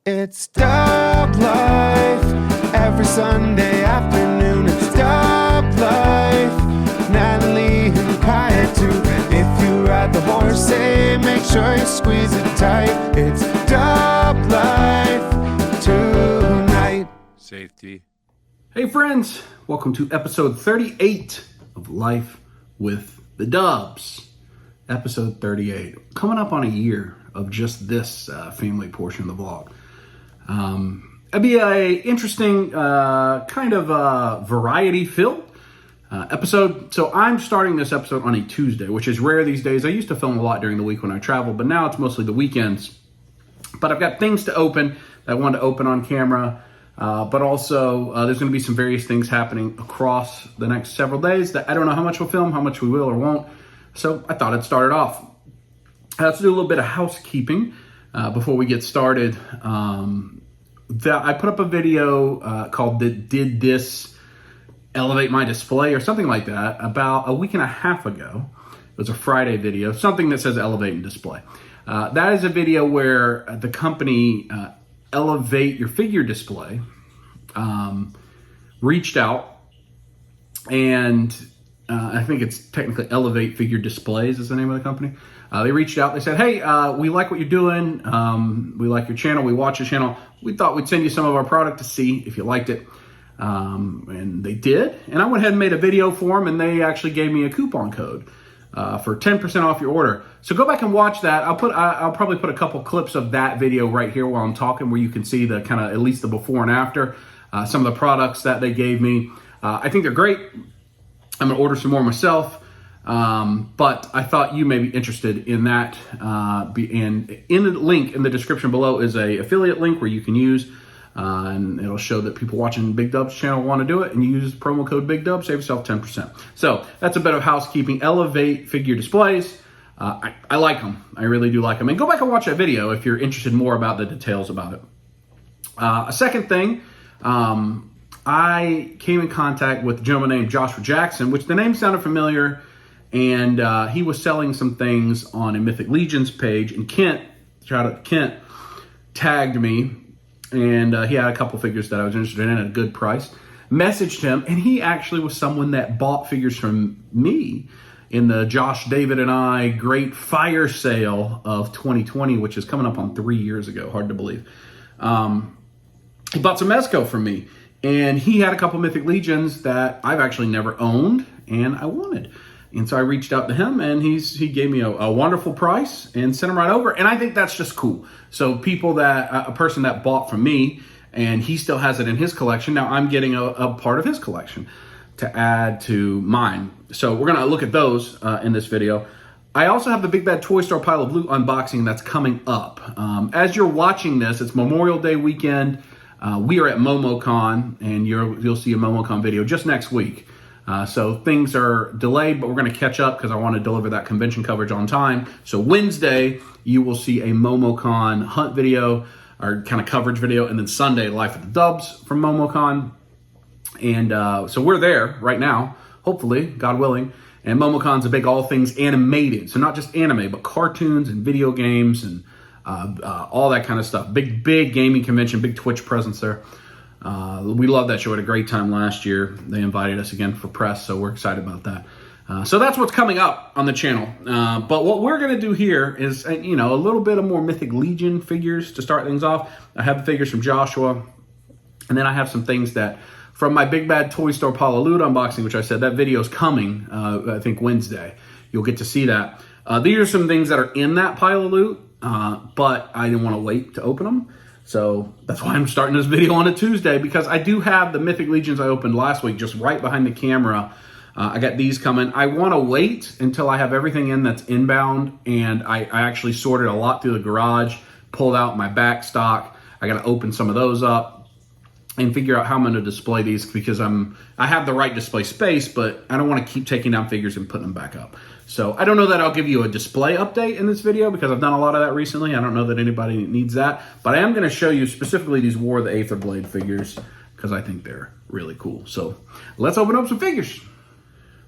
It's Dub Life, every Sunday afternoon. It's Dub Life, Natalie and Kaya too. If you ride the horse, hey, make sure you squeeze it tight. It's Dub Life tonight. Safety. Hey friends, welcome to episode 38 of Life with the Dubs. Episode 38, coming up on a year of just this family portion of the vlog. It'd be a interesting kind of variety-filled episode. So I'm starting this episode on a Tuesday, which is rare these days. I used to film a lot during the week when I travel, but now it's mostly the weekends. But I've got things to open that I want to open on camera. But also, there's going to be some various things happening across the next several days that I don't know how much we'll film, how much we will or won't. So I thought I'd start it off. Let's do a little bit of housekeeping before we get started. I put up a video called Did This Elevate My Display or something like that about a week and a half ago. It was a Friday video, something that says Elevate and Display. That is a video where the company Elevate Your Figure Display reached out, and I think it's technically Elevate Figure Displays is the name of the company. They reached out, they said, hey, we like what you're doing, we like your channel, we watch your channel, we thought we'd send you some of our product to see if you liked it, and they did, and I went ahead and made a video for them, and they actually gave me a coupon code for 10% off your order. So go back and watch that. I'll probably put a couple clips of that video right here while I'm talking, where you can see the kind of at least the before and after, some of the products that they gave me. I think they're great. I'm gonna order some more myself, but I thought you may be interested in that. And in the link in the description below is a affiliate link where you can use, and it'll show that people watching Big Dub's channel want to do it, and you use promo code Big Dub, save yourself 10%. So that's a bit of housekeeping. Elevate Figure Displays. I like them. I really do like them. And go back and watch that video if you're interested more about the details about it. A second thing, I came in contact with a gentleman named Joshua Jackson, which the name sounded familiar, and he was selling some things on a Mythic Legions page, and Kent, shout out to Kent, tagged me, and he had a couple figures that I was interested in at a good price. Messaged him, and he actually was someone that bought figures from me in the Josh, David, and I Great Fire Sale of 2020, which is coming up on 3 years ago, hard to believe. He bought some Mezco from me. And he had a couple Mythic Legions that I've actually never owned and I wanted. And so I reached out to him, and he gave me a wonderful price and sent them right over. And I think that's just cool. So people a person that bought from me and he still has it in his collection. Now I'm getting a part of his collection to add to mine. So we're going to look at those in this video. I also have the Big Bad Toy Store Pile of Loot unboxing that's coming up. As you're watching this, it's Memorial Day weekend. We are at MomoCon, and you'll see a MomoCon video just next week. So things are delayed, but we're going to catch up because I want to deliver that convention coverage on time. So Wednesday, you will see a MomoCon hunt video, or kind of coverage video, and then Sunday, Life of the Dubs from MomoCon. And so we're there right now, hopefully, God willing. And MomoCon's a big all things animated. So not just anime, but cartoons and video games and all that kind of stuff. Big gaming convention, big Twitch presence there. We love that show. We had a great time last year. They invited us again for press, so we're excited about that. So that's what's coming up on the channel. But what we're going to do here is, a little bit of more Mythic Legion figures to start things off. I have the figures from Joshua, and then I have some things that from my Big Bad Toy Store Pile of Loot unboxing, which I said that video is coming, I think Wednesday. You'll get to see that. These are some things that are in that pile of loot. But I didn't want to wait to open them. So that's why I'm starting this video on a Tuesday, because I do have the Mythic Legions I opened last week just right behind the camera. I got these coming. I want to wait until I have everything in that's inbound, and I actually sorted a lot through the garage, pulled out my back stock. I got to open some of those up and figure out how I'm going to display these, because I have the right display space, but I don't want to keep taking down figures and putting them back up. So I don't know that I'll give you a display update in this video, because I've done a lot of that recently. I don't know that anybody needs that, but I am going to show you specifically these War of the Aether Blade figures, because I think they're really cool. So let's open up some figures.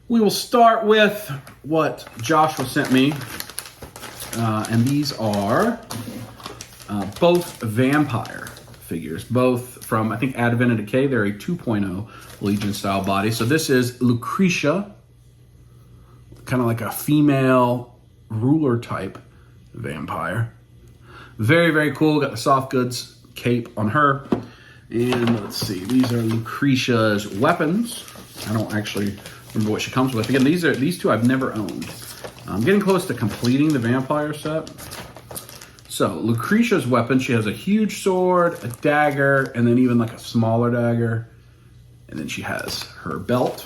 We will start with what Joshua sent me, and these are both Vampire. figures, both from, I think, Advent and Decay. They're a 2.0 Legion style body. So this is Lucretia, kind of like a female ruler type vampire. Very, very cool. Got the soft goods cape on her. And let's see, these are Lucretia's weapons. I don't actually remember what she comes with. Again, these two I've never owned. I'm getting close to completing the vampire set. So Lucretia's weapon, she has a huge sword, a dagger, and then even like a smaller dagger. And then she has her belt.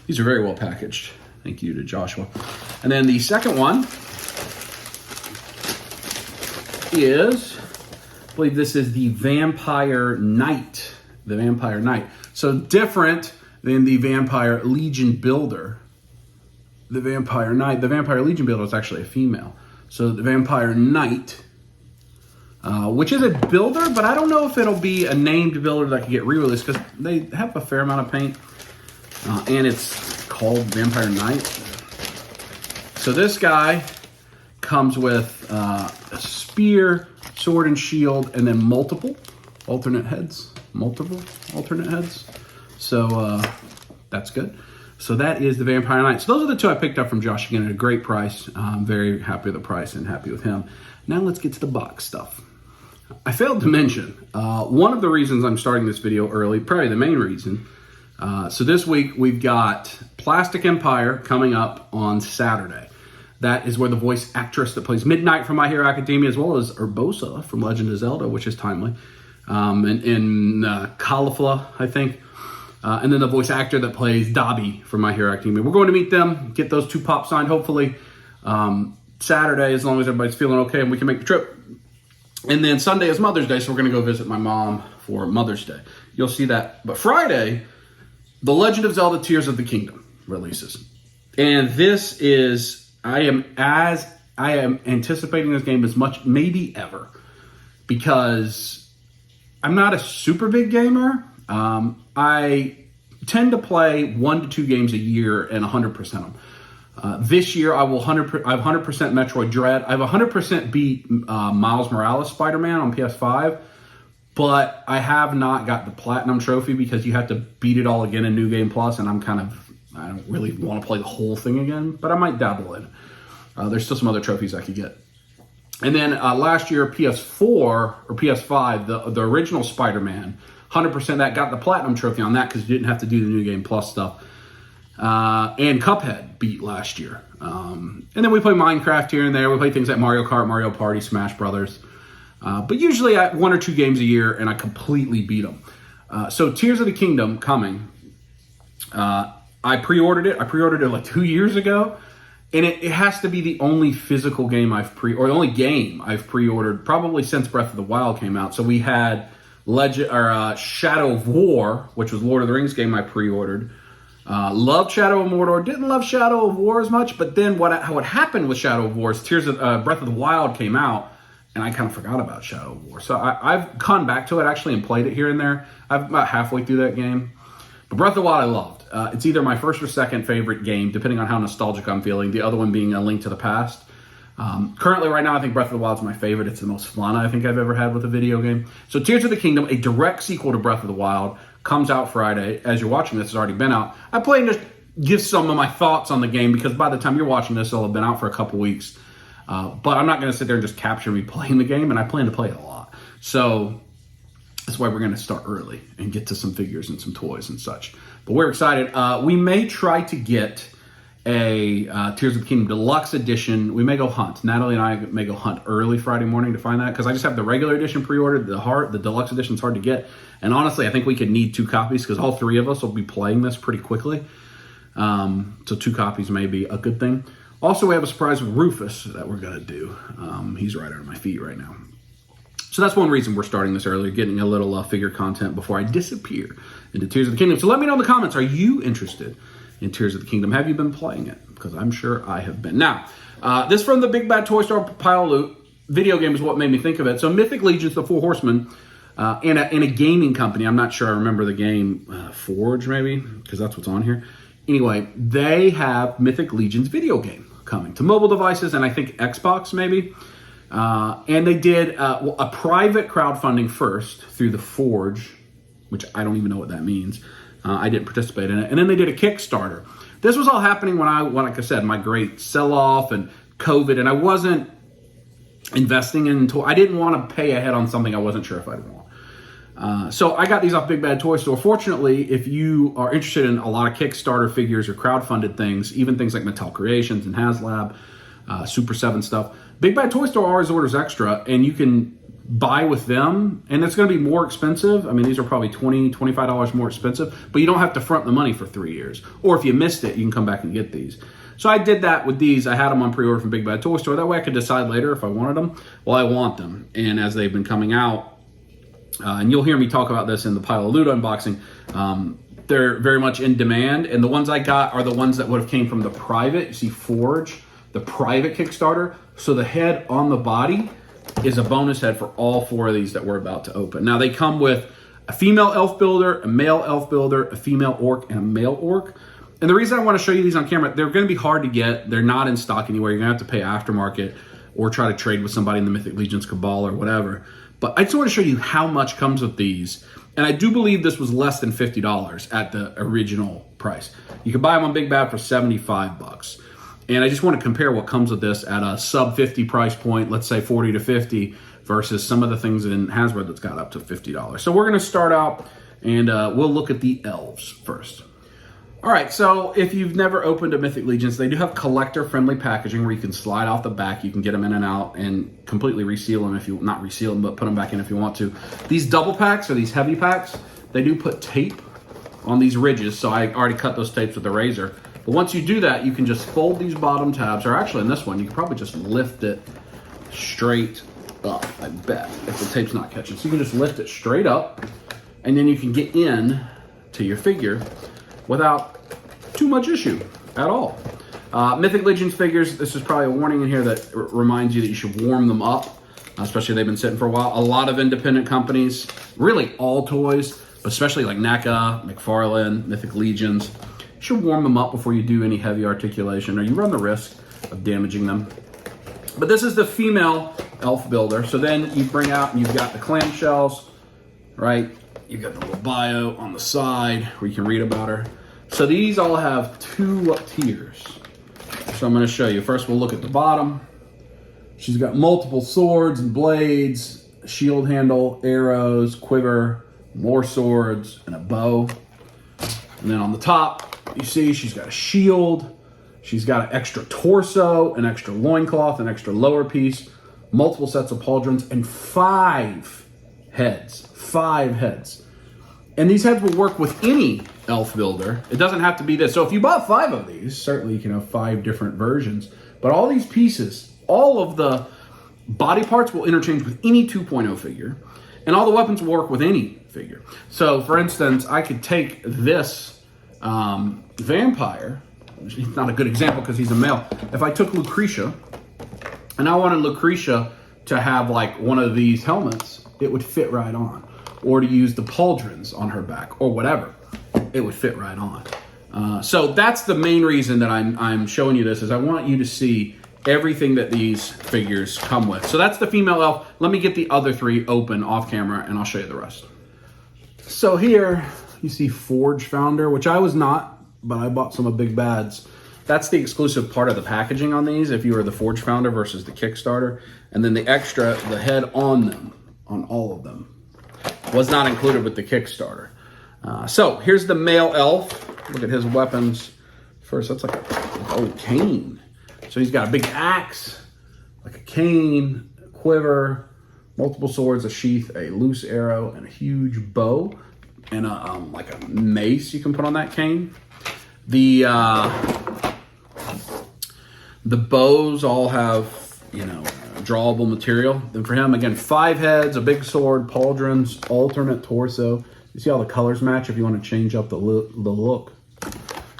These are very well packaged. Thank you to Joshua. And then the second one is, I believe this is the Vampire Knight. The Vampire Knight. So different than the Vampire Legion Builder. The Vampire Knight. The Vampire Legion Builder is actually a female. So the Vampire Knight, which is a builder, but I don't know if it'll be a named builder that can get re-released because they have a fair amount of paint. And it's called Vampire Knight. So this guy comes with a spear, sword, and shield, and then multiple alternate heads. So that's good. So that is the Vampire Knight. So those are the two I picked up from Josh again at a great price. I'm very happy with the price and happy with him. Now let's get to the box stuff. I failed to mention one of the reasons I'm starting this video early, probably the main reason. So this week we've got Plastic Empire coming up on Saturday. That is where the voice actress that plays Midnight from My Hero Academia, as well as Urbosa from Legend of Zelda, which is timely, and Caulifla, I think. And then the voice actor that plays Dobby from My Hero Academia. We're going to meet them, get those two pops signed, hopefully Saturday, as long as everybody's feeling okay and we can make the trip. And then Sunday is Mother's Day, so we're going to go visit my mom for Mother's Day. You'll see that. But Friday, The Legend of Zelda Tears of the Kingdom releases. And this is, I am anticipating this game as much, maybe ever, because I'm not a super big gamer. I tend to play 1 to 2 games a year and 100% them. This year, I have 100% Metroid Dread. I have 100% beat Miles Morales Spider-Man on PS5, but I have not got the Platinum Trophy because you have to beat it all again in New Game Plus, and I don't really want to play the whole thing again, but I might dabble in it. There's still some other trophies I could get. And then last year, PS4 or PS5, the original Spider-Man, 100% that, got the Platinum Trophy on that because you didn't have to do the New Game Plus stuff. And Cuphead beat last year. And then we play Minecraft here and there. We play things like Mario Kart, Mario Party, Smash Brothers. But usually 1 or 2 games a year, and I completely beat them. So Tears of the Kingdom coming. I pre-ordered it. I pre-ordered it like 2 years ago. And it has to be the only physical game the only game I've pre-ordered probably since Breath of the Wild came out. So we had Shadow of War, which was Lord of the Rings game I pre-ordered. Loved Shadow of Mordor, didn't love Shadow of War as much, but then what happened with Shadow of War is Breath of the Wild came out, and I kind of forgot about Shadow of War. So I've gone back to it actually and played it here and there. I'm about halfway through that game. But Breath of the Wild I loved. It's either my first or second favorite game, depending on how nostalgic I'm feeling, the other one being A Link to the Past. Currently, right now, I think Breath of the Wild is my favorite. It's the most fun I think I've ever had with a video game. So Tears of the Kingdom, a direct sequel to Breath of the Wild, comes out Friday. As you're watching this, it's already been out. I plan to give some of my thoughts on the game because by the time you're watching this, it'll have been out for a couple weeks. But I'm not going to sit there and just capture me playing the game, and I plan to play it a lot. So that's why we're going to start early and get to some figures and some toys and such. But we're excited. We may try to get a Tears of the Kingdom Deluxe Edition. We may go hunt. Natalie and I may go hunt early Friday morning to find that because I just have the regular edition pre-ordered. The Deluxe Edition is hard to get. And honestly, I think we could need 2 copies because all 3 of us will be playing this pretty quickly. So 2 copies may be a good thing. Also, we have a surprise with Rufus that we're going to do. He's right under my feet right now. So that's one reason we're starting this early, getting a little figure content before I disappear into Tears of the Kingdom. So let me know in the comments, are you interested in Tears of the Kingdom? Have you been playing it? Because I'm sure I have been. Now, this from the Big Bad Toy Store pile of loot. Video game is what made me think of it. So Mythic Legions, the 4 Horsemen, in a gaming company. I'm not sure I remember the game, Forge maybe, because that's what's on here. Anyway, they have Mythic Legions video game coming to mobile devices and I think Xbox maybe. And they did a private crowdfunding first through the Forge, which I don't even know what that means. I didn't participate in it. And then they did a Kickstarter. This was all happening when like I said, my great sell-off and COVID, and I wasn't investing in I didn't want to pay ahead on something I wasn't sure if I'd want. So I got these off Big Bad Toy Store. Fortunately, if you are interested in a lot of Kickstarter figures or crowdfunded things, even things like Mattel Creations and HasLab, Super 7 stuff, Big Bad Toy Store always orders extra, and you can buy with them, and it's going to be more expensive. I mean, these are probably $20, $25 more expensive, but you don't have to front the money for 3 years. Or if you missed it, you can come back and get these. So I did that with these. I had them on pre-order from Big Bad Toy Store. That way I could decide later if I wanted them. Well, I want them. And as they've been coming out, and you'll hear me talk about this in the Pile of Loot unboxing, they're very much in demand. And the ones I got are the ones that would have came from the private. You see Forge, the private Kickstarter. So the head on the body is a bonus head for all 4 of these that we're about to open. Now they come with a female elf builder, a male elf builder, a female orc, and a male orc. And the reason I want to show you these on camera, they're going to be hard to get. They're not in stock anywhere. You're going to have to pay aftermarket or try to trade with somebody in the Mythic Legions Cabal or whatever. But I just want to show you how much comes with these. And I do believe this was less than $50 at the original price. You can buy them on Big Bad for $75. And I just want to compare what comes with this at a sub 50 price point, let's say 40 to 50, versus some of the things in Hasbro that's got up to $50. So we're going to start out and we'll look at the elves first. All right, so if you've never opened a Mythic Legions, they do have collector-friendly packaging where you can slide off the back. You can get them in and out and completely reseal them if you, not reseal them, but put them back in if you want to. These double packs or these heavy packs, they do put tape on these ridges, so I already cut those tapes with a razor. But once you do that, you can just fold these bottom tabs, or actually in this one, you can probably just lift it straight up, I bet, if the tape's not catching. So you can just lift it straight up, and then you can get in to your figure without too much issue at all. Mythic Legions figures, this is probably a warning in here that reminds you that you should warm them up, especially they've been sitting for a while. A lot of independent companies, really all toys, but especially like NECA, McFarlane, Mythic Legions, you should warm them up before you do any heavy articulation or you run the risk of damaging them. But this is the female elf builder. So then you bring out and you've got the clamshells, right? You've got the little bio on the side where you can read about her. So these all have 2 tiers. So I'm going to show you. First, we'll look at the bottom. She's got multiple swords and blades, shield handle, arrows, quiver, more swords, and a bow. And then on the top, you see she's got a shield. She's got an extra torso, an extra loincloth, an extra lower piece, multiple sets of pauldrons, and 5 heads. 5 heads. And these heads will work with any elf builder. It doesn't have to be this. So if you bought 5 of these, certainly you can have 5 different versions. But all these pieces, all of the body parts will interchange with any 2.0 figure. And all the weapons will work with any figure. So for instance, I could take this vampire. He's not a good example because he's a male. If I took Lucretia, and I wanted Lucretia to have like one of these helmets, it would fit right on. Or to use the pauldrons on her back, or whatever, it would fit right on. So that's the main reason that I'm showing you this, is I want you to see everything that these figures come with. So that's the female elf. Let me get the other 3 open off camera, and I'll show you the rest. So here you see Forge Founder, which I was not, but I bought some of Big Bad's. That's the exclusive part of the packaging on these, if you are the Forge Founder versus the Kickstarter. And then the extra, the head on them, on all of them, was not included with the Kickstarter. So here's the male elf. Look at his weapons. First, that's like a cane. So he's got a big axe, like a cane, a quiver, multiple swords, a sheath, a loose arrow, and a huge bow, and like a mace you can put on that cane. The bows all have, drawable material. Then for him, again, 5 heads, a big sword, pauldrons, alternate torso. You see how the colors match if you want to change up the look.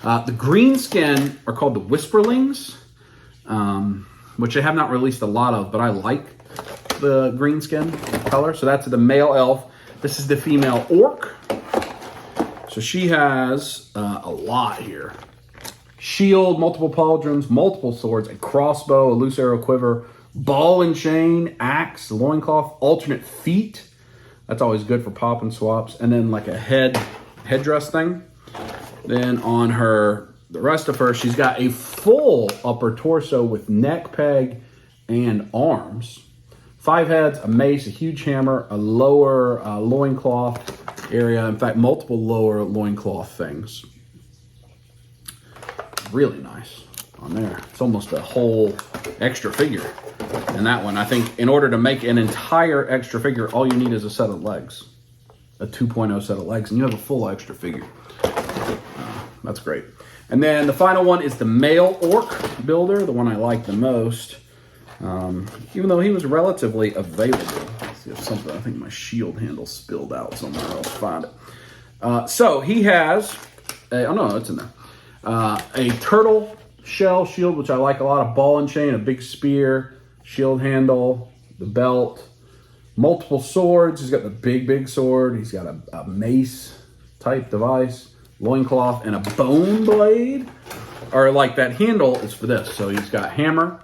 The green skin are called the Whisperlings, which they have not released a lot of, but I like the green skin color. So that's the male elf. This is the female orc. So she has a lot here. Shield, multiple pauldrons, multiple swords, a crossbow, a loose arrow quiver, Ball and chain, axe, loincloth, alternate feet. That's always good for pop and swaps. And then like a headdress thing. Then on the rest of her, she's got a full upper torso with neck peg and arms. 5 heads, a mace, a huge hammer, a lower loincloth area. In fact, multiple lower loincloth things. Really nice on there. It's almost a whole extra figure in that one. I think in order to make an entire extra figure, all you need is a set of legs. A 2.0 set of legs, and you have a full extra figure. That's great. And then the final one is the male orc builder, the one I like the most. Even though he was relatively available. Let's see if something, I think my shield handle spilled out somewhere. I'll find it. So he has, oh no, it's in there. A turtle shell shield, which I like a lot, a ball and chain, a big spear, shield handle, the belt, multiple swords. He's got the big sword. He's got a mace type device, loincloth, and a bone blade. Or like that handle is for this. So he's got hammer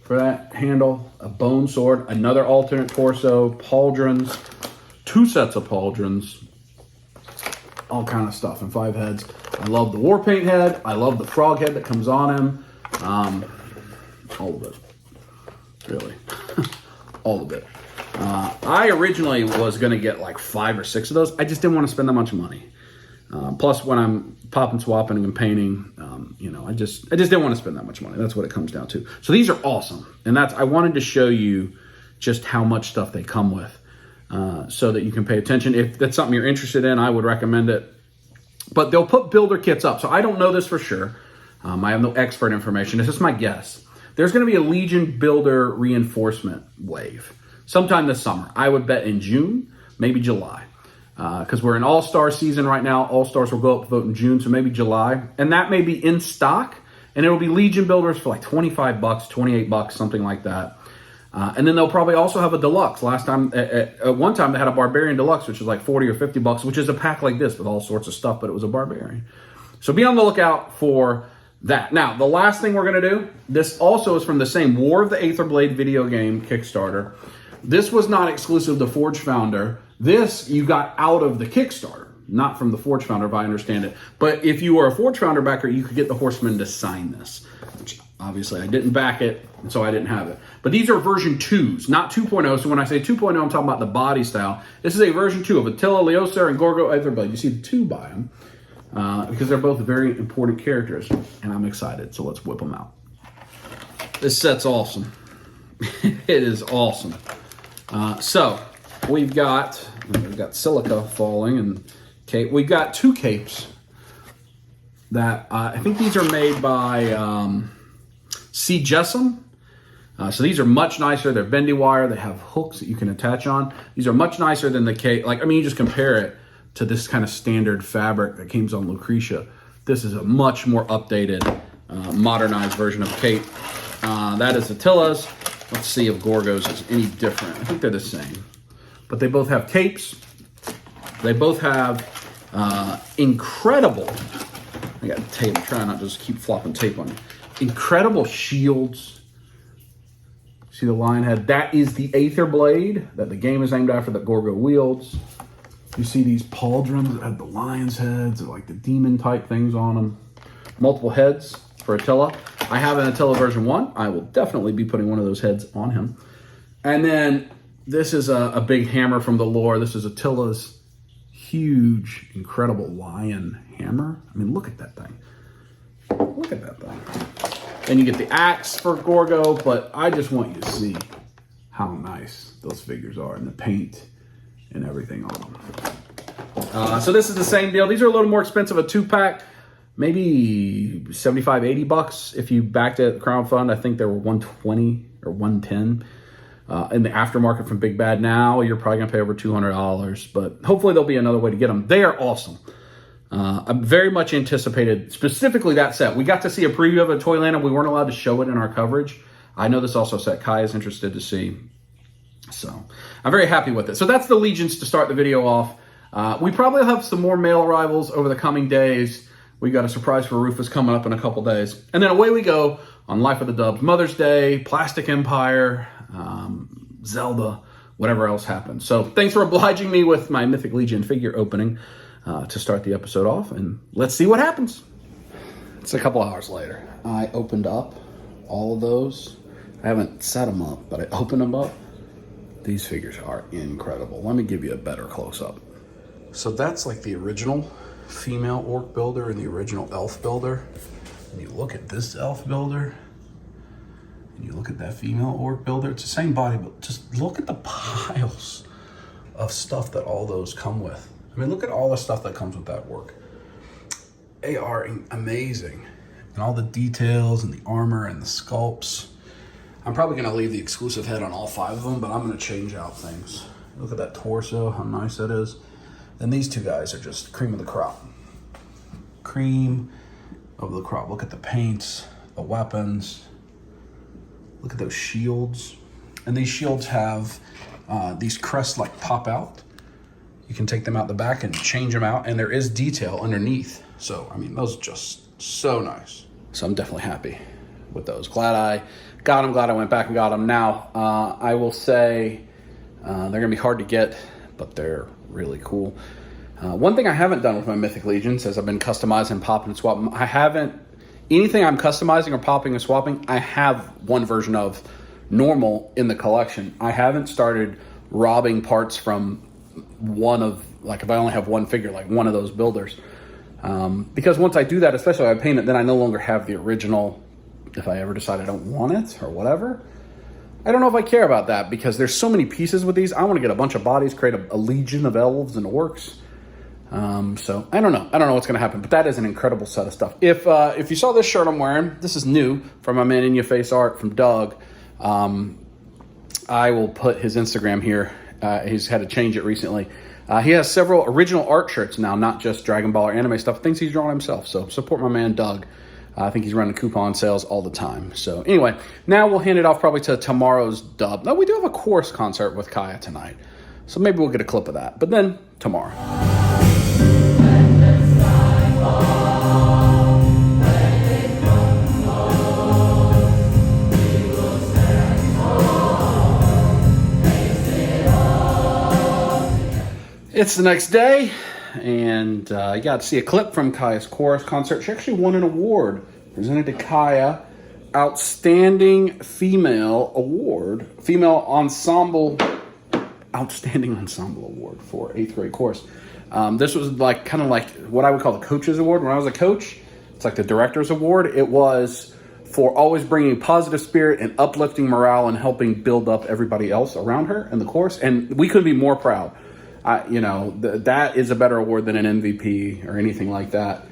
for that handle, a bone sword, another alternate torso, pauldrons, 2 sets of pauldrons, all kind of stuff, and 5 heads. I love the war paint head. I love the frog head that comes on him. All of it, really, all of it. I originally was going to get like 5 or 6 of those. I just didn't want to spend that much money. Plus, when I'm popping, swapping, and painting, you know, I just didn't want to spend that much money. That's what it comes down to. So these are awesome, and I wanted to show you just how much stuff they come with, so that you can pay attention. If that's something you're interested in, I would recommend it. But they'll put builder kits up, so I don't know this for sure. I have no expert information. This is my guess. There's going to be a Legion builder reinforcement wave sometime this summer. I would bet in June, maybe July. Because we're in All-Star season right now. All-Stars will go up to vote in June, so maybe July. And that may be in stock, and it'll be Legion builders for like $25, $28, something like that. And then they'll probably also have a deluxe. Last time, at one time, they had a Barbarian Deluxe, which is like $40 or $50, which is a pack like this with all sorts of stuff, but it was a Barbarian. So be on the lookout for that. Now, the last thing we're going to do, this also is from the same War of the Aether Blade video game Kickstarter. This was not exclusive to Forge Founder. This you got out of the Kickstarter, not from the Forge Founder, if I understand it. But if you were a Forge Founder backer, you could get the Horseman to sign this, which obviously I didn't back it, and so I didn't have it. But these are version 2s, not 2.0. So when I say 2.0, I'm talking about the body style. This is a version 2 of Attila, Leoser, and Gorgo Aetherblade. You see the 2 by them, because they're both very important characters, and I'm excited. So let's whip them out. This set's awesome. It is awesome. So we've got silica falling, and cape. We've got 2 capes that I think these are made by C. Jessam. So these are much nicer. They're bendy wire. They have hooks that you can attach on. These are much nicer than the cape. Like, I mean, you just compare it to this kind of standard fabric that came on Lucretia. This is a much more updated, modernized version of cape. That is Attila's. Let's see if Gorgo's is any different. I think they're the same. But they both have capes. They both have incredible, I got tape, I'm trying not to just keep flopping tape on you. Incredible shields. See the lion head? That is the Aether Blade that the game is named after, that Gorgo wields. You see these pauldrons that have the lion's heads, or like the demon type things on them. Multiple heads for Attila. I have an Attila version 1. I will definitely be putting one of those heads on him. And then this is a big hammer from the lore. This is Attila's huge, incredible lion hammer. I mean, look at that thing. Look at that thing. Then you get the axe for Gorgo, but I just want you to see how nice those figures are, and the paint and everything on them. So this is the same deal. These are a little more expensive, a 2-pack, maybe 75, 80 bucks. If you backed it at crowdfund, I think they were 120 or 110. In the aftermarket from Big Bad now, you're probably gonna pay over $200, but hopefully there'll be another way to get them. They are awesome. I'm very much anticipated, specifically that set. We got to see a preview of it at Toyland, and we weren't allowed to show it in our coverage. I know this also set Kai is interested to see. So I'm very happy with it. So that's the Legions to start the video off. We probably have some more mail arrivals over the coming days. We got a surprise for Rufus coming up in a couple days. And then away we go on Life of the Dubs, Mother's Day, Plastic Empire, Zelda, whatever else happens. So thanks for obliging me with my Mythic Legion figure opening to start the episode off, and let's see what happens. It's a couple hours later. I opened up all of those. I haven't set them up, but I opened them up. These figures are incredible. Let me give you a better close-up. So that's like the original female orc builder and the original elf builder. And you look at this elf builder, and you look at that female orc builder. It's the same body, but just look at the piles of stuff that all those come with. I mean, look at all the stuff that comes with that work. They are amazing. And all the details and the armor and the sculpts. I'm probably gonna leave the exclusive head on all 5 of them, but I'm gonna change out things. Look at that torso, how nice that is. And these 2 guys are just cream of the crop. Cream of the crop. Look at the paints, the weapons. Look at those shields. And these shields have these crests like pop out. You can take them out the back and change them out, and there is detail underneath. So, I mean, those are just so nice. So I'm definitely happy with those. Glad I got them, glad I went back and got them. Now, I will say they're gonna be hard to get, but they're really cool. One thing I haven't done with my Mythic Legions is I've been customizing, popping and swapping. I haven't, anything I'm customizing or popping and swapping, I have one version of normal in the collection. I haven't started robbing parts from one of, like if I only have one figure, like one of those builders. Because once I do that, especially if I paint it, then I no longer have the original. If I ever decide I don't want it or whatever, I don't know if I care about that, because there's so many pieces with these. I want to get a bunch of bodies, create a legion of elves and orcs. So I don't know what's going to happen, but that is an incredible set of stuff. If you saw this shirt I'm wearing, this is new from my man In Your Face Art from Doug. I will put his Instagram here. He's had to change it recently. He has several original art shirts now, not just Dragon Ball or anime stuff, things he's drawn himself. So support my man Doug. I think he's running coupon sales all the time. So anyway, now we'll hand it off probably to tomorrow's dub. Now we do have a chorus concert with Kaya tonight, so maybe we'll get a clip of that. But then tomorrow. It's the next day, and you got to see a clip from Kaya's chorus concert. She actually won an award presented to Kaya, Outstanding Female Award, Female Ensemble, Outstanding Ensemble Award for 8th grade chorus. This was like kind of like what I would call the coach's award. When I was a coach, it's like the director's award. It was for always bringing positive spirit and uplifting morale and helping build up everybody else around her in the chorus. And we couldn't be more proud. That is a better award than an MVP or anything like that,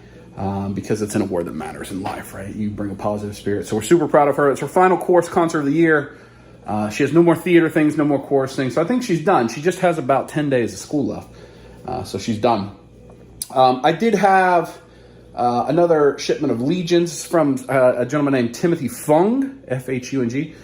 because it's an award that matters in life, right? You bring a positive spirit. So we're super proud of her. It's her final chorus concert of the year. She has no more theater things, no more chorus things. So I think she's done. She just has about 10 days of school left. So she's done. I did have another shipment of Legions from a gentleman named Timothy Fung, F-H-U-N-G.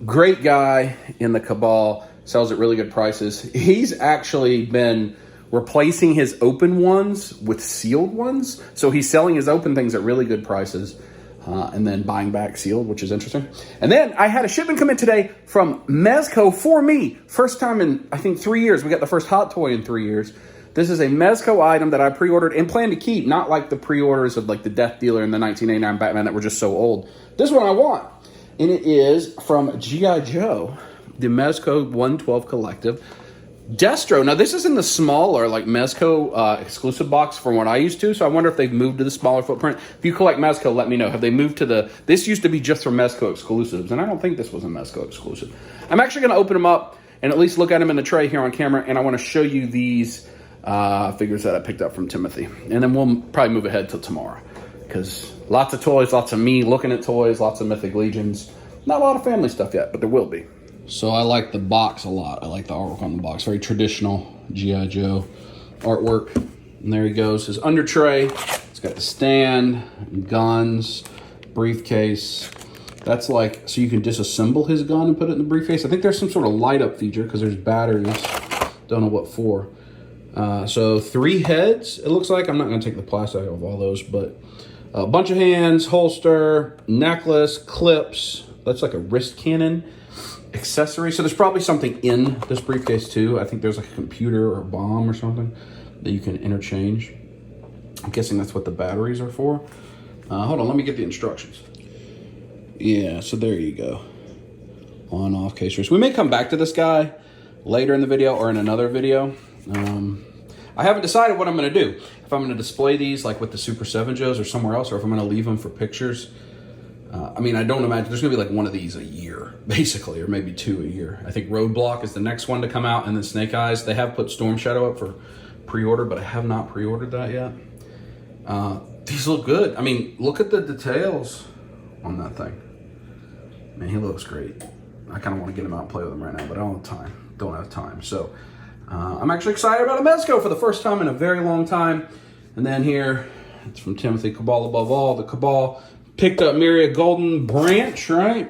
Great guy in the Cabal. Sells at really good prices. He's actually been replacing his open ones with sealed ones. So he's selling his open things at really good prices and then buying back sealed, which is interesting. And then I had a shipment come in today from Mezco for me. First time in, I think, 3 years. We got the first hot toy in 3 years. This is a Mezco item that I pre-ordered and plan to keep. Not like the pre-orders of like the Death Dealer and the 1989 Batman that were just so old. This one I want. And it is from G.I. Joe. The Mezco 112 Collective. Destro. Now, this is in the smaller, like, Mezco exclusive box from what I used to, so I wonder if they've moved to the smaller footprint. If you collect Mezco, let me know. Have they moved to the... This used to be just for Mezco exclusives, and I don't think this was a Mezco exclusive. I'm actually going to open them up and at least look at them in the tray here on camera, and I want to show you these figures that I picked up from Timothy. And then we'll probably move ahead till tomorrow, because lots of toys, lots of me looking at toys, lots of Mythic Legions. Not a lot of family stuff yet, but there will be. So I like the box a lot. I like the artwork on the box. Very traditional G.I. Joe artwork. And there he goes. His under tray. It's got the stand, guns, briefcase. That's like, so you can disassemble his gun and put it in the briefcase. I think there's some sort of light up feature because there's batteries. Don't know what for. So 3 heads, it looks like. I'm not going to take the plastic off all those, but a bunch of hands, holster, necklace, clips. That's like a wrist cannon. accessory. So there's probably something in this briefcase too. I think there's like a computer or a bomb or something that you can interchange. I'm guessing that's what the batteries are for. Hold on, let me get the instructions. Yeah, so there you go. On off case race. We may come back to this guy later in the video or in another video. I haven't decided what I'm going to do. If I'm going to display these like with the Super 7 Joes or somewhere else, or if I'm going to leave them for pictures. I mean, I don't imagine there's going to be like one of these a year, basically, or maybe 2 a year. I think Roadblock is the next one to come out, and then Snake Eyes. They have put Storm Shadow up for pre-order, but I have not pre-ordered that yet. These look good. I mean, look at the details on that thing. Man, he looks great. I kind of want to get him out and play with him right now, but I don't have time. So I'm actually excited about a Mezco for the first time in a very long time. And then here, it's from Timothy, Cabal Above All. The Cabal picked up Myria Golden Branch, right?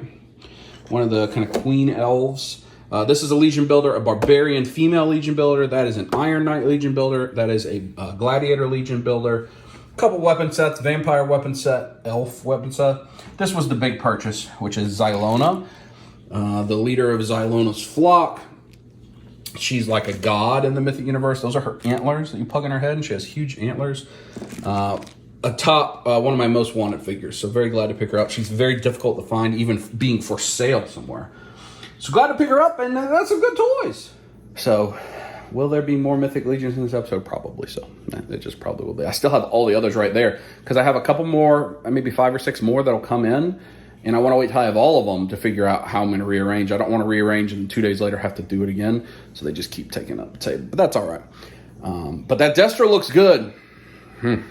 One of the kind of queen elves. This is a Legion builder, a Barbarian female Legion builder. That is an Iron Knight Legion builder. That is a Gladiator Legion builder. A couple weapon sets, Vampire weapon set, Elf weapon set. This was the big purchase, which is Xylona. The leader of Xylona's flock. She's like a god in the Mythic universe. Those are her antlers that you plug in her head, and she has huge antlers. Atop one of my most wanted figures, so very glad to pick her up. She's very difficult to find, even being for sale somewhere. So glad to pick her up, and that's some good toys. So, will there be more Mythic Legions in this episode? Probably so. It just probably will be. I still have all the others right there, because I have a couple more, maybe 5 or 6 more that'll come in. And I want to wait till I have all of them to figure out how I'm going to rearrange. I don't want to rearrange and 2 days later have to do it again. So they just keep taking up the table. But that's all right. But that Destro looks good. I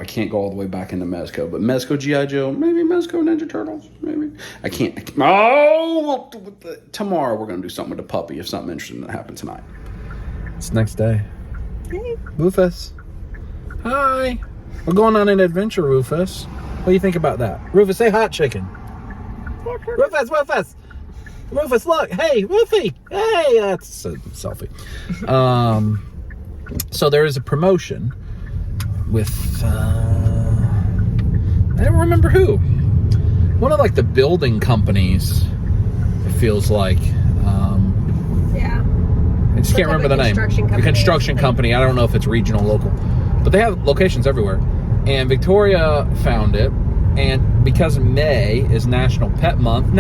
can't go all the way back into Mezco. But Mezco G.I. Joe, maybe Mezco Ninja Turtles, maybe. I can't. Oh! Tomorrow we're going to do something with the puppy if something interesting that happened tonight. It's the next day. Hey. Rufus. Hi. We're going on an adventure, Rufus. What do you think about that? Rufus, say hot chicken. Rufus, Rufus. Rufus, look. Hey, Rufy. Hey, that's a selfie. So there is a promotion with, I don't remember who. One of like the building companies, it feels like. Yeah. I just can't remember the name. The construction company. I don't know if it's regional, local. But they have locations everywhere. And Victoria found it, and because May is National Pet Month,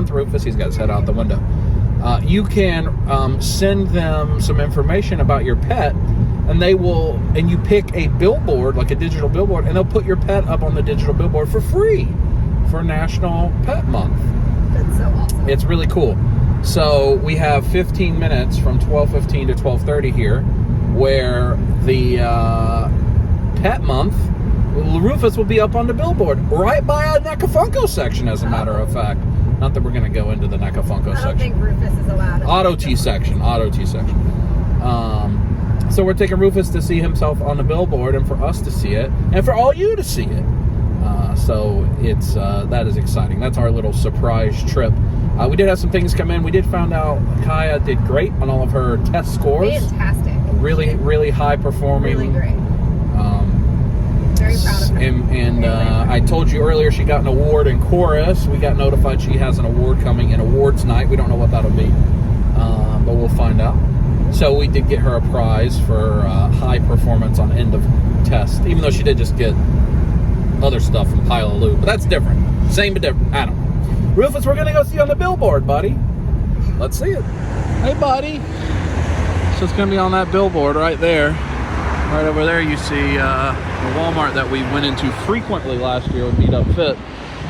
Rufus, he's got his head out the window, you can send them some information about your pet, and you pick a billboard, like a digital billboard, and they'll put your pet up on the digital billboard for free for National Pet Month. That's so awesome. It's really cool. So we have 15 minutes from 12:15 to 12:30 here, where the Pet Month, Rufus will be up on the billboard right by a NECA Funko section, as a matter of fact. Not that we're going to go into the NECA Funko section. I don't think Rufus is allowed. Auto T section. So we're taking Rufus to see himself on the billboard, and for us to see it, and for all you to see it. So it's that is exciting. That's our little surprise trip. We did have some things come in. We did find out Kaya did great on all of her test scores. Fantastic. Really high performing. Really great. Very proud of her. And I told you earlier she got an award in chorus. We got notified she has an award coming in awards night. We don't know what that'll be, but we'll find out. So we did get her a prize for high performance on end of test, even though she did just get other stuff from Pile of Loot. But that's different. Same but different. I don't know. Rufus, we're going to go see you on the billboard, buddy. Let's see it. Hey, buddy. So it's going to be on that billboard right there. Right over there you see the Walmart that we went into frequently last year with Beat Up Fit.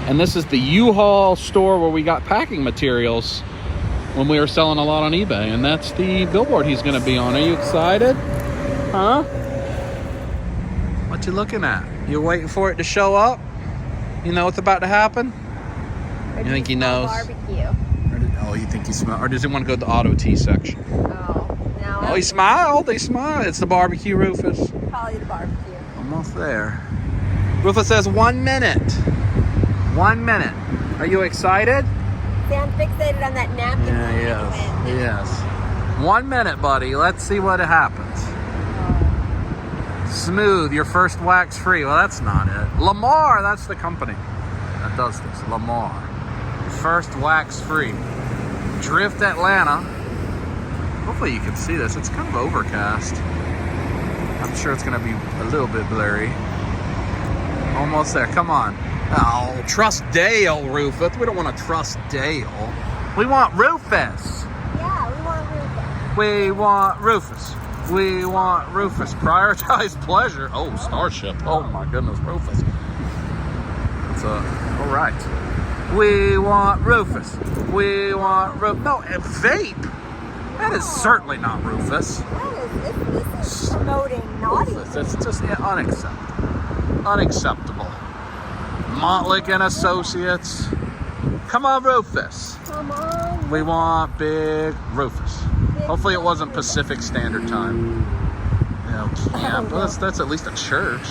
And this is the U-Haul store where we got packing materials when we were selling a lot on eBay. And that's the billboard he's going to be on. Are you excited? Huh? What you looking at? You waiting for it to show up? You know what's about to happen? Or You think he knows? Barbecue. Oh, you think he smells? Or does he want to go to the Auto T section? Oh, no. Oh, he smiled. He smiled. It's the barbecue, Rufus. Probably the barbecue. Almost there. Rufus says 1 minute. 1 minute. Are you excited? See, I'm fixated on that napkin. Yeah, yes. 1 minute, buddy. Let's see what happens. Smooth, your first wax free. Well, that's not it. Lamar, that's the company that does this. Lamar. first wax-free. Drift Atlanta. Hopefully you can see this. It's kind of overcast. I'm sure it's going to be a little bit blurry. Almost there. Come on. Oh, trust Dale, Rufus. We don't want to trust Dale. We want Rufus. Yeah, we want Rufus. We want Rufus. We want Rufus. Prioritize pleasure. Oh, Starship. Oh my goodness, Rufus. It's all right. We want Rufus. We want Rufus. No, vape. That is certainly not Rufus. This is promoting naughty. Rufus. It's just unacceptable. Unacceptable. Montlick and Associates. Come on, Rufus. Come on. We want big Rufus. Hopefully it wasn't Pacific Standard Time. Yeah, well, that's at least a church.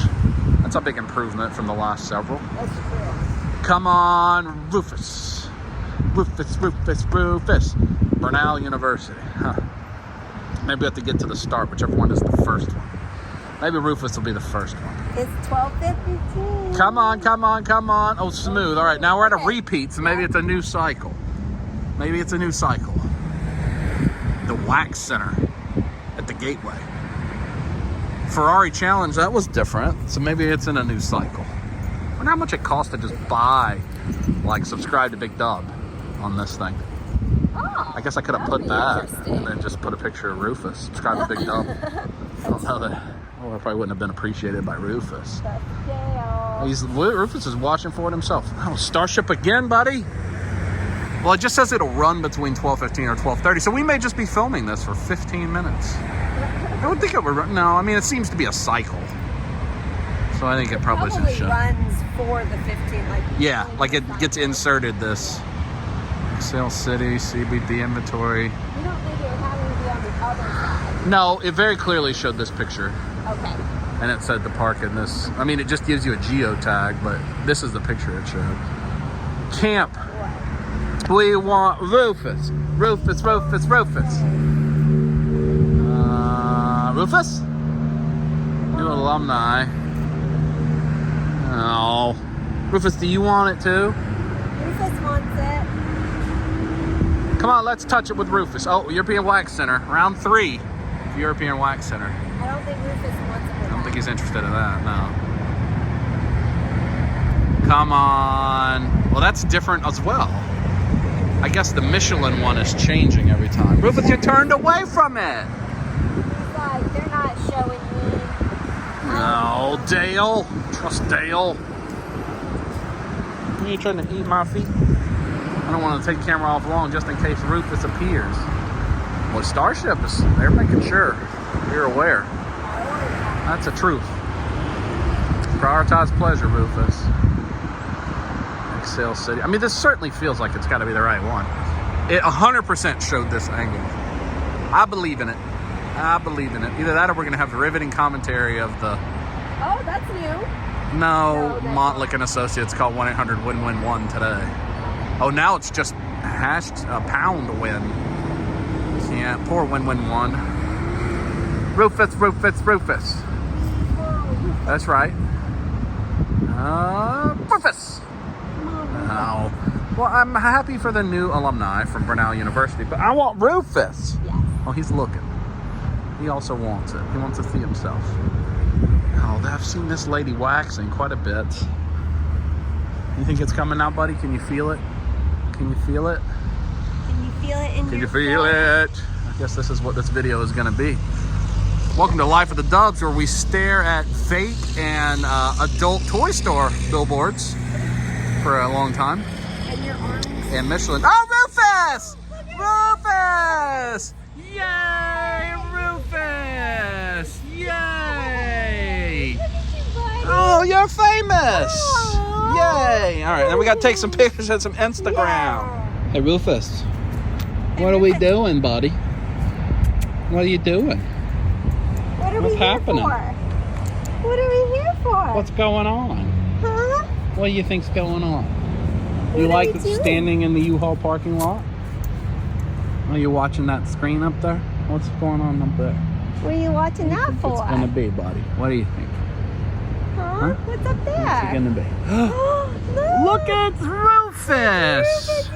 That's a big improvement from the last several. That's true. Come on, Rufus. Rufus, Rufus, Rufus. Bernal University. Huh. Maybe we have to get to the start, whichever one is the first one. Maybe Rufus will be the first one. It's 12:52. Come on, come on, come on. Oh, smooth. All right, now we're at a repeat, so maybe it's a new cycle. Maybe it's a new cycle. The Wax Center at the Gateway. Ferrari Challenge, that was different. So maybe it's in a new cycle. I wonder how much it costs to just buy, like, subscribe to Big Dub on this thing. Oh, I guess I could have put that and then just put a picture of Rufus. Subscribe to Big Dub. I don't know that. Well, it probably wouldn't have been appreciated by Rufus. Rufus is watching for it himself. Oh, Starship again, buddy. Well, it just says it'll run between 12:15 or 12:30, so we may just be filming this for 15 minutes. I would think it would run. No, I mean, it seems to be a cycle. So I think it probably should. Runs for the 15, like. Yeah, like it gets inserted this. Sale City, CBD inventory. You don't think it would have to be on the other side? No, it very clearly showed this picture. Okay. And it said to park in this. I mean, it just gives you a geotag, but this is the picture it showed. Camp. What? We want Rufus. Rufus, Rufus, Rufus. Rufus? New alumni. Oh. Rufus, do you want it too? Rufus wants it. Come on, let's touch it with Rufus. Oh, European Wax Center. Round 3. European Wax Center. I don't think Rufus wants it. I don't think he's interested in that, no. Come on. Well, that's different as well. I guess the Michelin one is changing every time. Rufus, you turned away from it. He's like, they're not showing me. No, Dale. Trust Dale. Are you trying to eat my feet? I don't want to take the camera off long just in case Rufus appears. Well, Starship is, they're making sure you're aware. That's a truth. Prioritize pleasure, Rufus. Excel City. I mean, this certainly feels like it's got to be the right one. It 100% showed this angle. I believe in it. I believe in it. Either that or we're going to have riveting commentary of the... Oh, that's new. No, Montlick and Associates called 1-800-WIN-WIN-1 today. Oh, now it's just hashed a pound win. Can't. Poor win-win-1. Rufus, Rufus, Rufus. That's right. Rufus. Oh. Well, I'm happy for the new alumni from Bernal University, but I want Rufus. Yes. Oh, he's looking. He also wants it. He wants to see himself. Oh, I've seen this lady waxing quite a bit. You think it's coming out, buddy? Can you feel it? Can you feel it? Can you feel it in Can your you feel it? I guess this is what this video is going to be. Welcome to Life of the Dubs, where we stare at fake and adult toy store billboards for a long time. And your arms. And Michelin. Oh, Rufus! Rufus! Yay, Rufus! Yay! Oh, you're famous! Yay! All right, then we got to take some pictures and some Instagram. Yeah. Hey, Rufus. What are we doing, buddy? What are you doing? What are What's we here happening? for? What are we here for? What's going on? Huh? What do you think's going on? What You are like we doing? standing in the U-Haul parking lot? Are you watching that screen up there? What's going on up there? What are you watching that for? What's gonna be, buddy? What do you think? Huh? What's up there? What's it gonna be? Look at Rufus!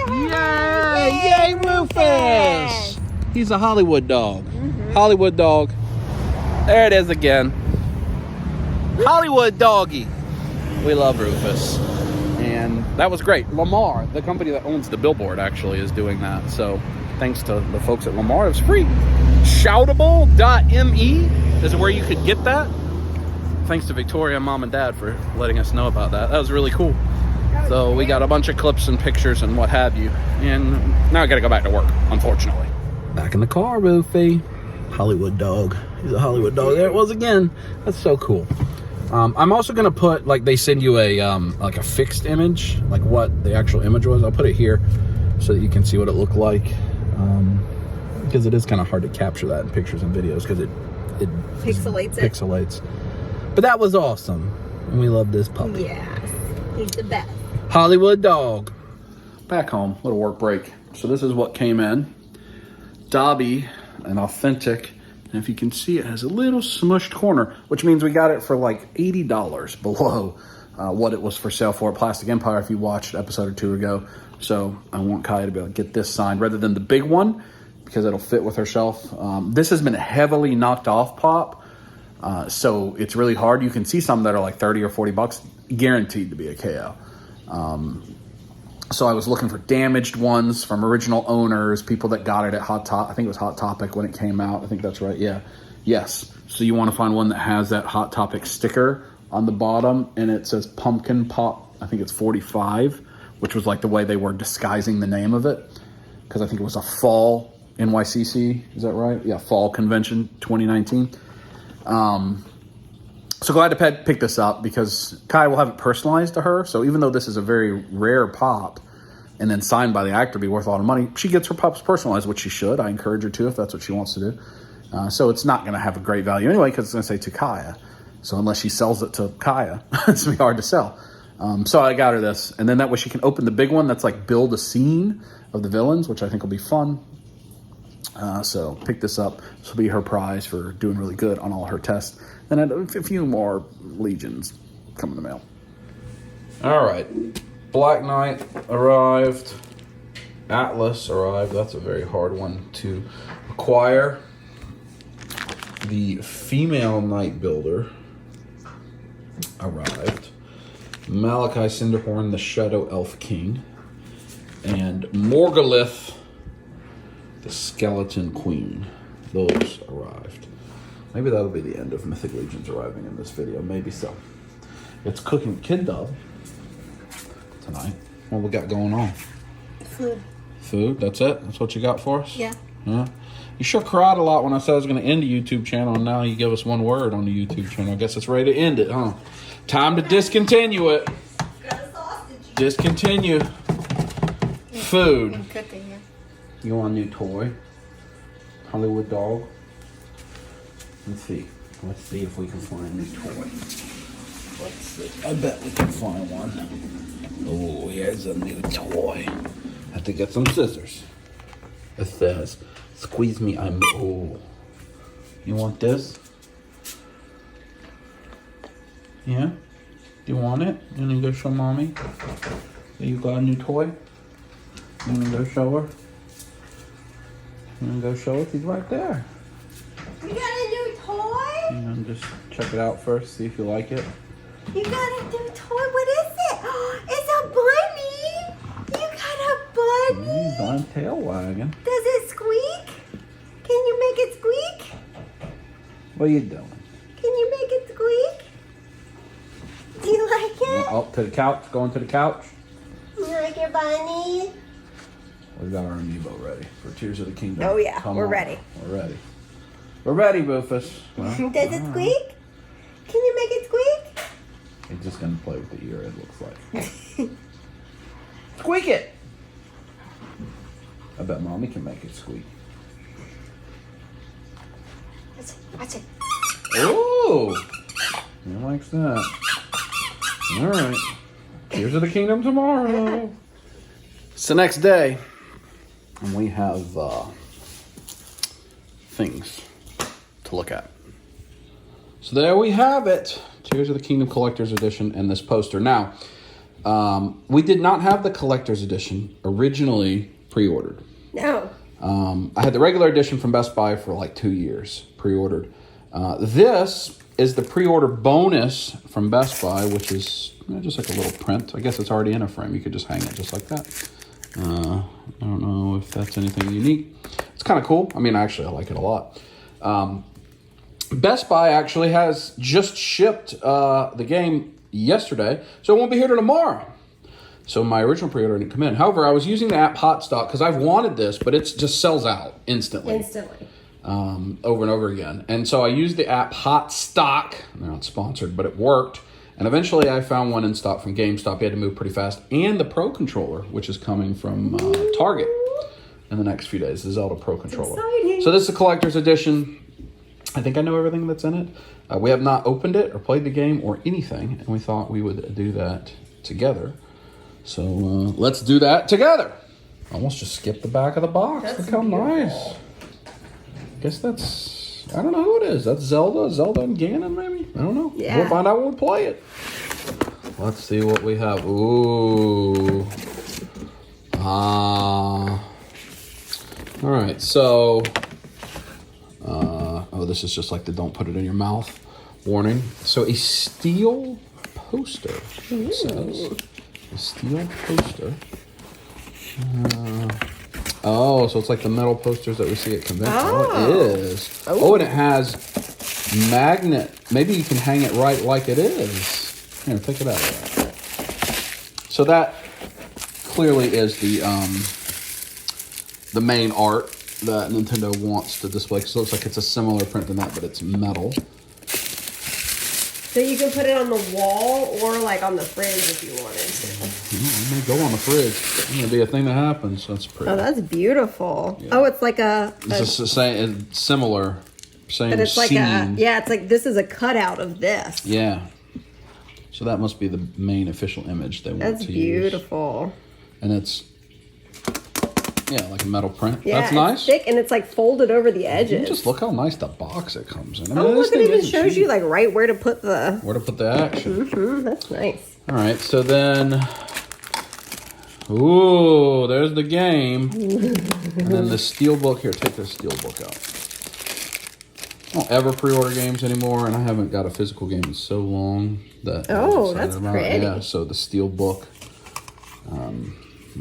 Yay! Yay, Rufus! He's a Hollywood dog. Hollywood dog. There it is again. Hollywood doggy. We love Rufus. And that was great. Lamar, the company that owns the billboard, actually is doing that. So thanks to the folks at Lamar, it was free. Shoutable.me is where you could get that. Thanks to Victoria, Mom, and Dad for letting us know about that. That was really cool. So we got a bunch of clips and pictures and what have you. And now I got to go back to work, unfortunately. Back in the car, Rufy. Hollywood dog. He's a Hollywood dog. There it was again. That's so cool. I'm also going to put, like, they send you a like a fixed image, like what the actual image was. I'll put it here so that you can see what it looked like. Because it is kind of hard to capture that in pictures and videos because it pixelates. But that was awesome. And we love this puppy. Yes, he's the best. Hollywood dog. Back home, little work break. So this is what came in. Dobby, an authentic. And if you can see, it has a little smushed corner, which means we got it for like $80 below what it was for sale for at Plastic Empire if you watched episode or two ago. So I want Kaya to be able to get this signed rather than the big one because it'll fit with her shelf. This has been heavily knocked off pop. So it's really hard. You can see some that are like 30 or 40 bucks, guaranteed to be a KO. So I was looking for damaged ones from original owners, people that got it at I think it was Hot Topic when it came out. I think that's right. Yeah. Yes. So you want to find one that has that Hot Topic sticker on the bottom and it says Pumpkin Pop. I think it's 45, which was like the way they were disguising the name of it. Because I think it was a fall NYCC. Is that right? Yeah. Fall convention 2019. So glad to pick this up because Kai will have it personalized to her. So even though this is a very rare pop and then signed by the actor be worth a lot of money, she gets her pops personalized, which she should. I encourage her to if that's what she wants to do. So it's not going to have a great value anyway because it's going to say to Kaya. So unless she sells it to Kaya, it's going to be hard to sell. So I got her this. And then that way she can open the big one that's like build a scene of the villains, which I think will be fun. So pick this up. This will be her prize for doing really good on all her tests. And a few more Legions come in the mail. All right. Black Knight arrived. Atlas arrived. That's a very hard one to acquire. The female Knight Builder arrived. Malachi Cinderhorn, the Shadow Elf King. And Morgulith, the Skeleton Queen. Those arrived. Maybe that'll be the end of Mythic Legions arriving in this video. Maybe so. It's cooking Kid Dub tonight. What we got going on? Food. Food? That's it? That's what you got for us? Yeah. Yeah. You sure cried a lot when I said I was going to end the YouTube channel, and now you give us one word on the YouTube channel. I guess it's ready to end it, huh? Time to discontinue it. Got a sausage. Discontinue. Food. I'm cooking here. You want a new toy? Hollywood dog? Let's see. Let's see if we can find a new toy. Let's see. I bet we can find one. Oh, here's a new toy. Have to get some scissors. It says, squeeze me, I'm... Oh. You want this? Yeah? You want it? You want to go show mommy that you got a new toy? You want to go show her? You want to go show her? She's right there. You got a new toy? And just check it out first, see if you like it. You got a new toy? What is it? It's a bunny. You got a bunny. Darn tail wagging. Does it squeak? Can you make it squeak? What are you doing? Can you make it squeak? Do you like it? Oh, to the couch. Going to the couch. You like your bunny? We've got our amiibo ready for Tears of the Kingdom. Oh yeah, Come we're on. ready. We're ready. We're ready, Rufus. Well, Does it squeak? Can you make it squeak? It's just gonna play with the ear, it looks like. Squeak it! I bet mommy can make it squeak. Watch it. Ooh! He likes that. Alright. Tears of the Kingdom tomorrow. It's the next day. And we have things to look at. So there we have it. Tears of the Kingdom Collector's Edition and this poster. Now, We did not have the collector's edition originally pre-ordered. No. I had the regular edition from Best Buy for like 2 years pre-ordered. This is the pre-order bonus from Best Buy, which is just like a little print. I guess it's already in a frame. You could just hang it just like that. I don't know if that's anything unique. It's kind of cool. I mean, actually, I like it a lot. Best Buy actually has just shipped the game yesterday, so it won't be here till tomorrow. So my original pre-order didn't come in. However, I was using the app Hot Stock because I've wanted this, but it just sells out instantly. Over and over again. And so I used the app Hot Stock. They're not sponsored, but it worked. And eventually I found one in stock from GameStop. You had to move pretty fast. And the Pro Controller, which is coming from Target in the next few days. The Zelda Pro Controller. Exciting. So this is a collector's edition. I think I know everything that's in it. We have not opened it or played the game or anything. And we thought we would do that together. So let's do that together. Almost just skipped the back of the box. That's Look how nice. Guess that's, I don't know who it is. That's Zelda and Ganon maybe? I don't know. Yeah. We'll find out when we play it. Let's see what we have. Ooh. All right, so, oh, this is just like the don't put it in your mouth warning. So a steel poster, it says. A steel poster. Oh, so it's like the metal posters that we see at convention. Oh, it is. Oh, and it has magnet. Maybe you can hang it right like it is. Here, take it out of there. So that clearly is the main art that Nintendo wants to display. Because it looks like it's a similar print than that, but it's metal. So you can put it on the wall or like on the fridge if you wanted to. It may go on the fridge. It's going to be a thing that happens. That's pretty. Oh, that's beautiful. Yeah. Oh, it's like it's the same, similar, same but it's like scene. it's like this is a cutout of this. Yeah. So that must be the main official image they want to use. That's beautiful. And it's, like a metal print. Yeah, that's nice. It's thick and it's like folded over the edges. Just look how nice the box it comes in. I mean, oh, look, it even shows you like right where to put the action. Mm-hmm, that's nice. All right, so then, ooh, there's the game. And then the steelbook. Here, take the steelbook out. I don't ever pre-order games anymore, and I haven't got a physical game in so long that. That's pretty. Yeah, so the steelbook.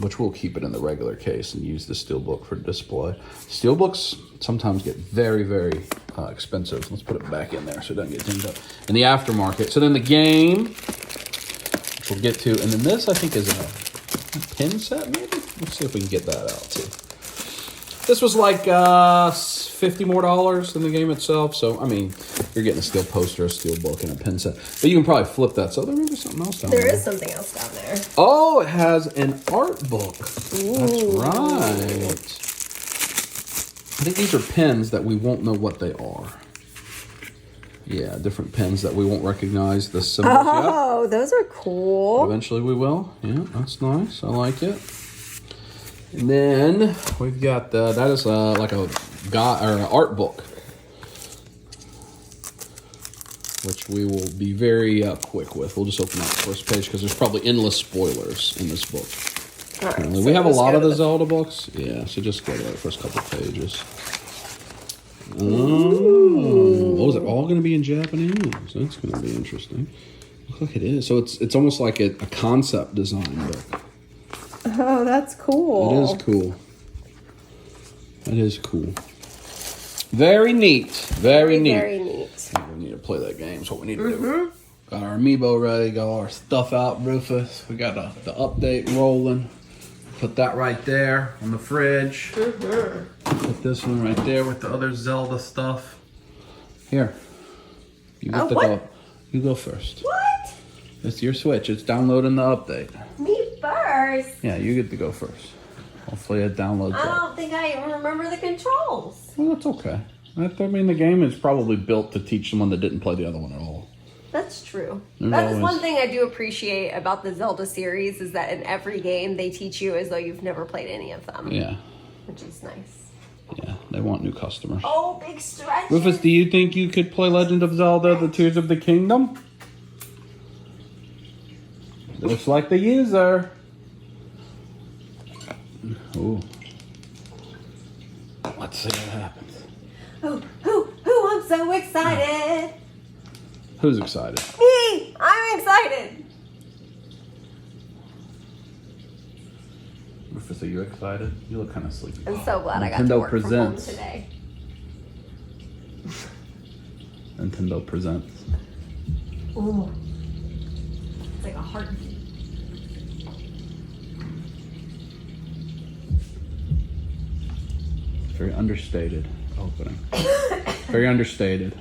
Which we'll keep it in the regular case and use the steelbook for display. Steelbooks sometimes get very, very expensive. Let's put it back in there so it doesn't get dinged up. In the aftermarket. So then the game, which we'll get to. And then this, I think, is a pin set, maybe? Let's see if we can get that out, too. This was like $50 more than the game itself. So, I mean, you're getting a steel poster, a steel book, and a pin set. But you can probably flip that. So there may be something else down there. There is something else down there. Oh, it has an art book. Ooh. That's right. I think these are pins that we won't know what they are. Yeah, different pins that we won't recognize the symbols yet. Oh, those are cool. Eventually we will. Yeah, that's nice. I like it. And then we've got that is like a an art book, which we will be very quick with. We'll just open up the first page because there's probably endless spoilers in this book. All right, so we have a lot of the Zelda books. Yeah, so just go to the first couple pages. Oh, is it all going to be in Japanese? That's going to be interesting. Looks like it is. So it's almost like a concept design book. Oh, that's cool. It is cool. That is cool. Very neat. Very neat. Very neat. We need to play that game. That's what we need to do. Got our amiibo ready. Got all our stuff out, Rufus. We got the update rolling. Put that right there on the fridge. Put this one right there with the other Zelda stuff. Here. You get to go. You go first. What? It's your Switch. It's downloading the update. Me first? Yeah, you get to go first. Hopefully it downloads I don't think I even remember the controls. Well, that's okay. I mean, the game is probably built to teach someone that didn't play the other one at all. That's true. That is one thing I do appreciate about the Zelda series is that in every game they teach you as though you've never played any of them. Yeah. Which is nice. Yeah, they want new customers. Oh, big stretch. Rufus, do you think you could play Legend of Zelda: The Tears of the Kingdom? Looks like the user. Ooh. Let's see what happens. I'm so excited. Who's excited? Me! I'm excited. Rufus, are you excited? You look kind of sleepy. I'm so glad I got to work from home today. Nintendo presents. Ooh. It's like a heartbeat. Very understated opening. Very understated.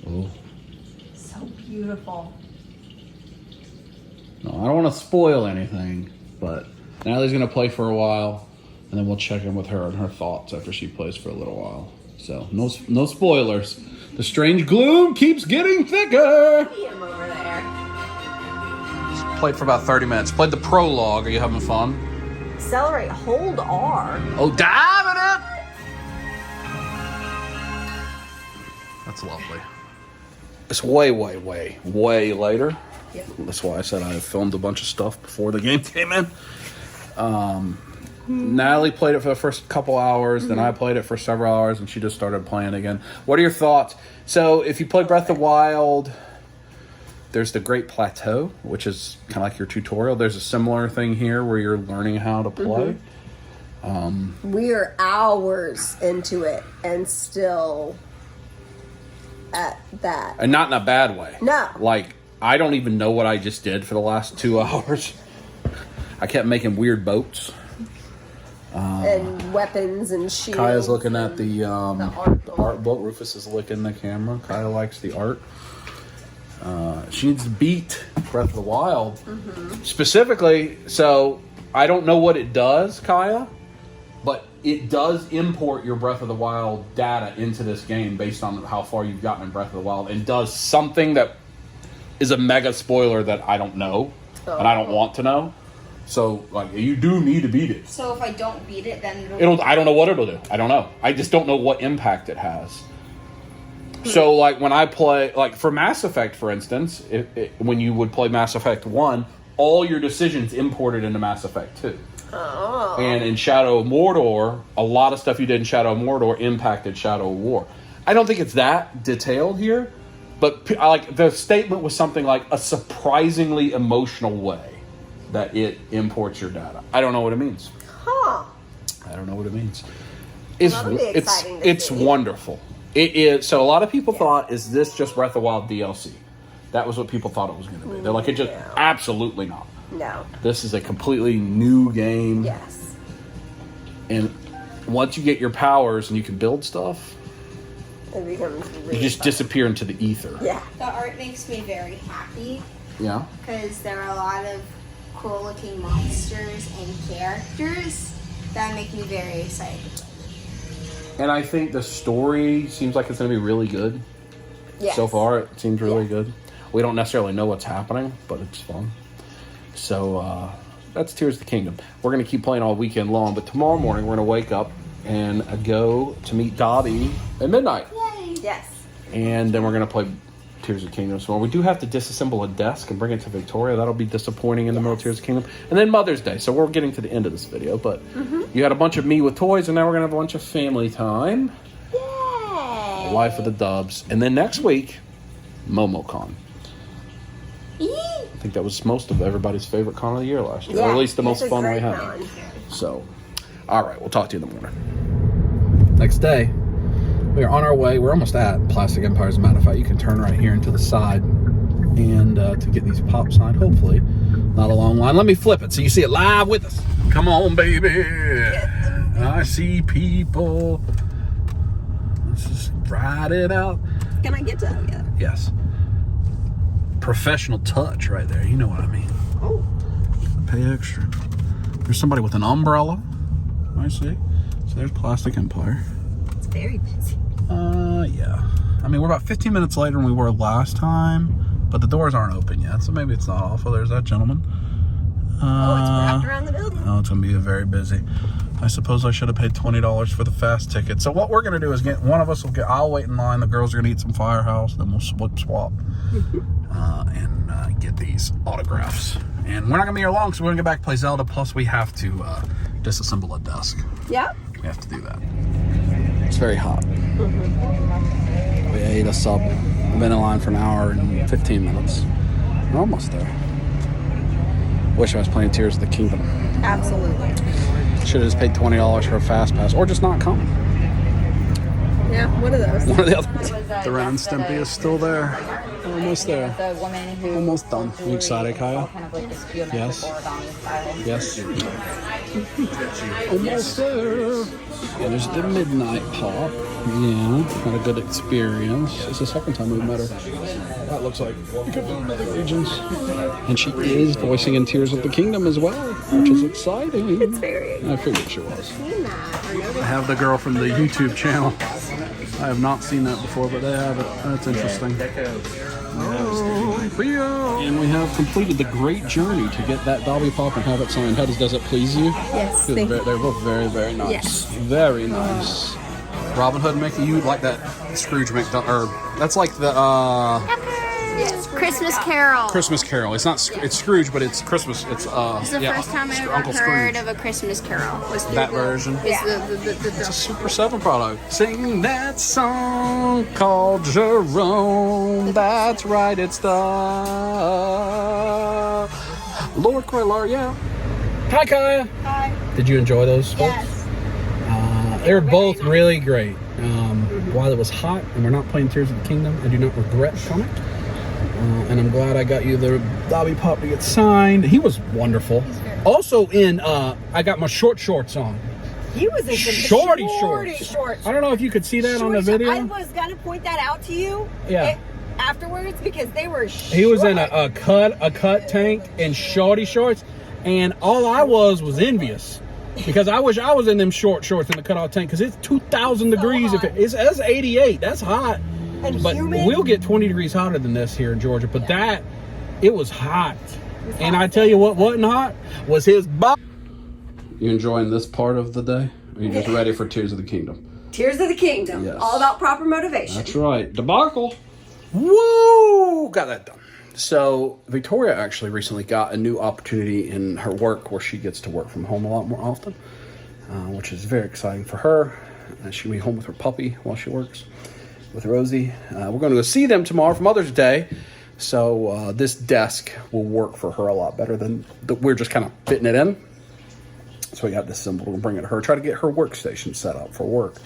Oh. So beautiful. No, I don't want to spoil anything, but Natalie's going to play for a while, and then we'll check in with her and her thoughts after she plays for a little while. So, no spoilers. The strange gloom keeps getting thicker. See him over there. Played for about 30 minutes. Played the prologue. Are you having fun? Accelerate, hold R. Oh, dive in it! That's lovely. It's way later. Yep. That's why I said I filmed a bunch of stuff before the game came in. Natalie played it for the first couple hours, then I played it for several hours, and she just started playing again. What are your thoughts? So, if you play Breath of the Wild, there's the Great Plateau, which is kind of like your tutorial. There's a similar thing here where you're learning how to play. We're hours into it and still at that. And not in a bad way. No. Like, I don't even know what I just did for the last 2 hours. I kept making weird boats. And weapons and shields. Kaya's looking at the art book. Rufus is licking the camera. Kaya likes the art. She needs to beat Breath of the Wild. Specifically, so I don't know what it does, Kaya, but it does import your Breath of the Wild data into this game based on how far you've gotten in Breath of the Wild, and does something that is a mega spoiler that I don't know, and I don't want to know. So, like, you do need to beat it. So if I don't beat it, then I don't know what it'll do. I don't know. I just don't know what impact it has. So, like, when I play, like, for Mass Effect, for instance, when you would play Mass Effect 1, all your decisions imported into Mass Effect 2. Oh. And in Shadow of Mordor, a lot of stuff you did in Shadow of Mordor impacted Shadow of War. I don't think it's that detailed here, but like the statement was something like a surprisingly emotional way that it imports your data. I don't know what it means. Huh. I don't know what it means. It's see. wonderful. It is. So a lot of people thought, is this just Breath of the Wild DLC? That was what people thought it was going to be. They're like, it just absolutely not. No. This is a completely new game. Yes. And once you get your powers and you can build stuff, It becomes really you just fun. disappear into the ether. Yeah. the art makes me very happy Yeah. because there are a lot of cool looking monsters and characters that make me very excited. And I think the story seems like it's going to be really good. Yes. So far, it seems really good. We don't necessarily know what's happening, but it's fun. So, that's Tears of the Kingdom. We're going to keep playing all weekend long, but tomorrow morning we're going to wake up and go to meet Dobby at midnight. Yay! Yes. And then we're going to play Tears of the Kingdom tomorrow. We do have to disassemble a desk and bring it to Victoria. That'll be disappointing in the middle of Tears of the Kingdom. And then Mother's Day. So we're getting to the end of this video, but you had a bunch of me with toys, and now we're going to have a bunch of family time. Yay. Life of the Dubs. And then next week, MomoCon. I think that was most of everybody's favorite con of the year last year. Yeah, or at least the most it's a fun we great had. con. So, all right, we'll talk to you in the morning. Next day, we are on our way. We're almost at Plastic Empire. As a matter of fact, you can turn right here into the side and to get these pops signed, hopefully. Not a long line. Let me flip it so you see it live with us. Come on, baby. I see people. Let's just ride it out. Can I get to you? Yes. Professional touch right there. You know what I mean. Oh. Pay extra. There's somebody with an umbrella. I see. So there's Plastic Empire. It's very busy. Yeah. I mean, we're about 15 minutes later than we were last time, but the doors aren't open yet, so maybe it's not awful. There's that gentleman. Oh, it's wrapped around the building. Oh, it's gonna be very busy. I suppose I should have paid $20 for the fast ticket. So what we're gonna do is one of us will get. I'll wait in line. The girls are gonna eat some Firehouse. Then we'll swap and get these autographs. And we're not gonna be here long, so we're gonna get back and play Zelda. Plus, we have to disassemble a desk. Yep. We have to do that. It's very hot. We ate a sub. We've been in line for an hour and 15 minutes. We're almost there. Wish I was playing Tears of the Kingdom. Absolutely. Should have just paid $20 for a fast pass, or just not come. Yeah, one of those. One or the other. The Ren and Stimpy is still there. Almost there. The woman who Almost done. You excited, Kaya? kind of like this geometric Yes. origami style. Yes. Almost there. Yeah, there's the Midnight Pop. Yeah, had a good experience. It's the second time we've met her. That looks like Mythic Legions. And she is voicing in Tears of the Kingdom as well, which is exciting. It's very I figured she was. I have the girl from the YouTube channel. I have not seen that before, but they have it. That's interesting. And we have completed the great journey to get that Dobby Pop and have it signed. How does it please you? Yes, They're both very, very nice. Yes. Very nice. Robin Hood Mickey, you like that Scrooge McDuck, or that's like the Yes, Christmas Carol. Christmas Carol. It's not it's Scrooge, but it's Christmas. It's It's the first time I ever Uncle heard Scrooge. of a Christmas Carol. Was through That the, version. It's It's a Super 7 product. Sing that song called Jerome. That's right, it's the Lord Quellar, yeah. Hi, Kaya. Hi. Did you enjoy those folks? Yes. They were both really great. While it was hot and we're not playing Tears of the Kingdom, I do not regret coming. And I'm glad I got you the Dobby Pop to get signed. He was wonderful. Also I got my short shorts on. He was in some Shorty shorts. I don't know if you could see that on the video. I was gonna point that out to you. Yeah. Afterwards, because they were. He was in a cut tank and shorty shorts, and all I was envious. Because I wish I was in them short shorts in the cutoff tank, because it's 2,000 degrees. hot. That's 88. That's hot. And But humid. we'll get 20 degrees hotter than this here in Georgia. But it was hot. And I tell you what wasn't hot was his butt. You enjoying this part of the day? Or are you just ready for Tears of the Kingdom? Tears of the Kingdom. Yes. All about proper motivation. That's right. Debacle. Woo! Got that done. So Victoria actually recently got a new opportunity in her work where she gets to work from home a lot more often, which is very exciting for her. She'll be home with her puppy while she works with Rosie. We're going to go see them tomorrow for Mother's Day. So this desk will work for her a lot better than we're just kind of fitting it in. So we got this symbol. We'll bring it to her. Try to get her workstation set up for work.